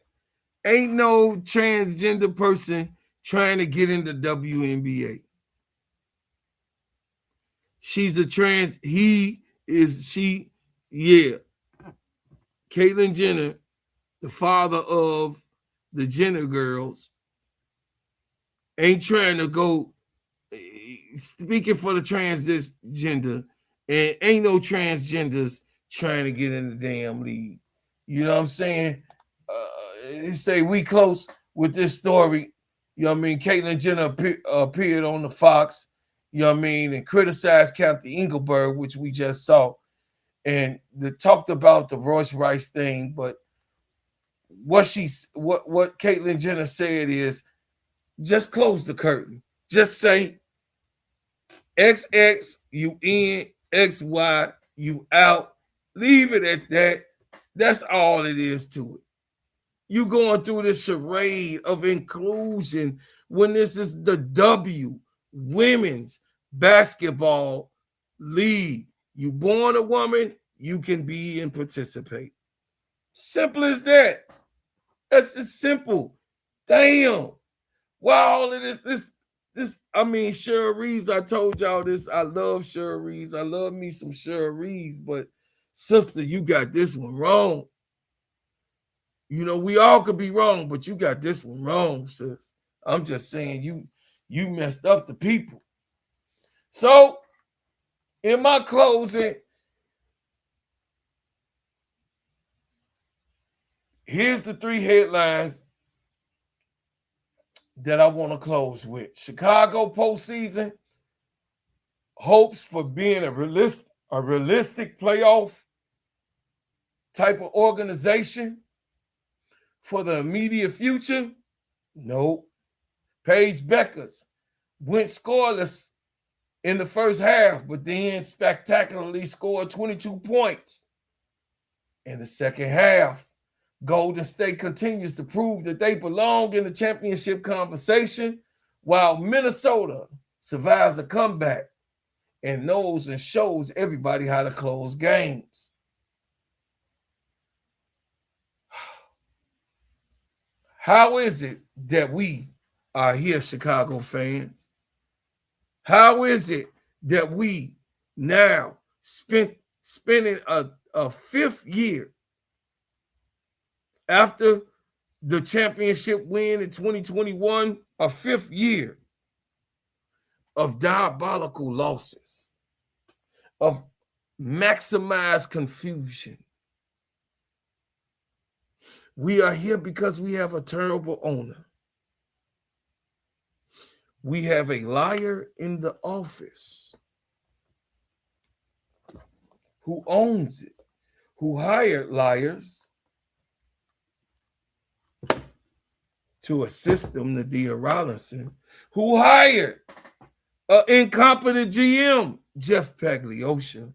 ain't no transgender person trying to get into WNBA. She's a trans, Caitlyn Jenner, the father of the Jenner girls, ain't trying to go speaking for the transgender, and ain't no transgenders trying to get in the damn league. You know what I'm saying? They say we close with this story. You know what I mean? Caitlyn Jenner appeared on the Fox, you know what I mean, and criticized Kathy Engelberg, which we just saw. And they talked about the Royce Rice thing, but what Caitlyn Jenner said is just close the curtain. Just say XX, you in, XY, you out. Leave it at that. That's all it is to it. You going through this charade of inclusion when this is the Women's Basketball League. You born a woman, you can be and participate. Simple as that. That's just simple. Damn. Why all of this? I mean, Cheryl Reeves, I told y'all this. I love Cheryl Reeves. I love me some Cheryl Reeves, but sister, you got this one wrong. You know, we all could be wrong, but you got this one wrong, sis. I'm just saying you messed up the people. So, in my closing, here's the 3 headlines that I want to close with. Chicago postseason hopes for being a realistic playoff type of organization for the immediate future. No. Paige Bueckers went scoreless in the first half, but then spectacularly scored 22 points. In the second half, Golden State continues to prove that they belong in the championship conversation, while Minnesota survives a comeback and knows and shows everybody how to close games. How is it that we are here, Chicago fans? How is it that we now spending a fifth year after the championship win in 2021, a fifth year of diabolical losses, of maximized confusion? We are here because we have a terrible owner. We have a liar in the office who owns it, who hired liars to assist them, Nadia Rollinson, who hired an incompetent GM, Jeff Pagliosha,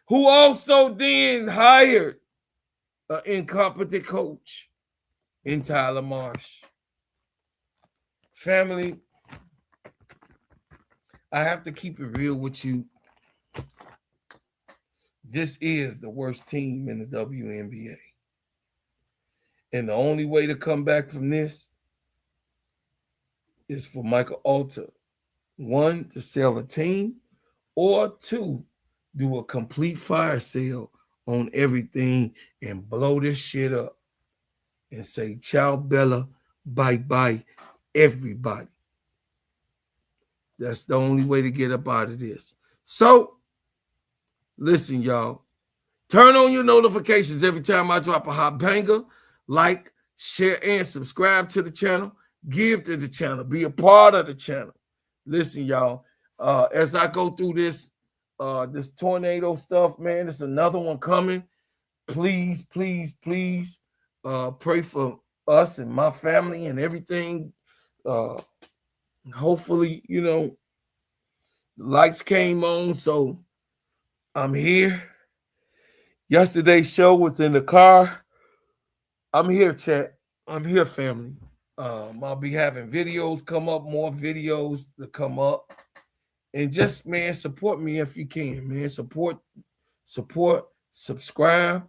who also then hired an incompetent coach in Tyler Marsh. Family, I have to keep it real with you. This is the worst team in the WNBA. And the only way to come back from this is for Michael Alter, 1, to sell a team, or 2, do a complete fire sale on everything and blow this shit up and say, ciao, Bella, bye-bye, everybody. That's the only way to get up out of this. So, listen, y'all. Turn on your notifications every time I drop a hot banger. Like, share, and subscribe to the channel. give to the channel, be a part of the channel. Listen, y'all, as I go through this tornado stuff, man, there's another one coming. Please, please, please pray for us and my family and everything. Hopefully, you know, the lights came on, so I'm here. Yesterday's show was in the car. I'm here, chat. I'm here, family. I'll be having videos come up, more videos to come up. And just, man, support me if you can, man. Support, subscribe.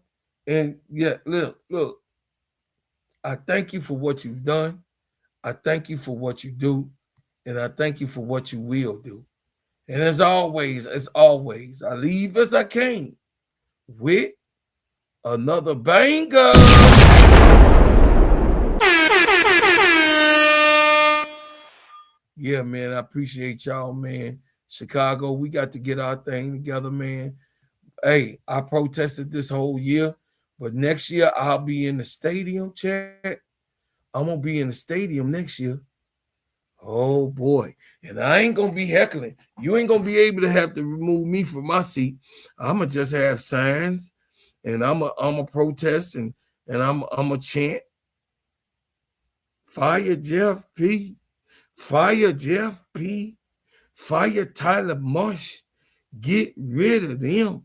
And yeah, look. I thank you for what you've done. I thank you for what you do. And I thank you for what you will do. And as always, I leave as I came with another banger. Yeah, man, I appreciate y'all, man. Chicago, we got to get our thing together, man. Hey, I protested this whole year, but next year I'll be in the stadium, chat. I'm going to be in the stadium next year. Oh, boy. And I ain't going to be heckling. You ain't going to be able to have to remove me from my seat. I'm going to just have signs, and I'm a protest, and I'm a chant. Fire Jeff P. Fire Jeff P. Fire Tyler Mush. Get rid of them.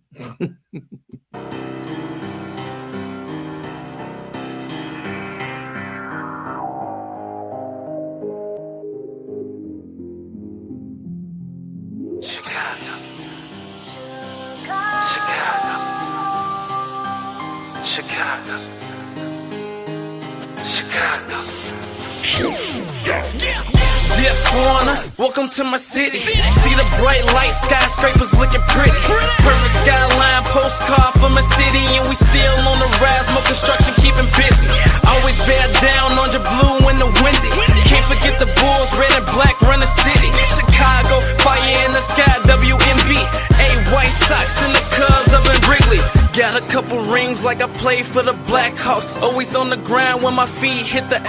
Yeah, foreigner, welcome to my city. See the bright lights, skyscrapers looking pretty. Perfect skyline, postcard from a city, and we still on the rise, more construction keeping busy. Always bear down on the blue and the windy. Can't forget the Bulls, red and black run the city. Chicago, fire in the sky, WNB. White Sox and the Cubs up in Wrigley. Got a couple rings like I played for the Blackhawks. Always on the ground when my feet hit the ass.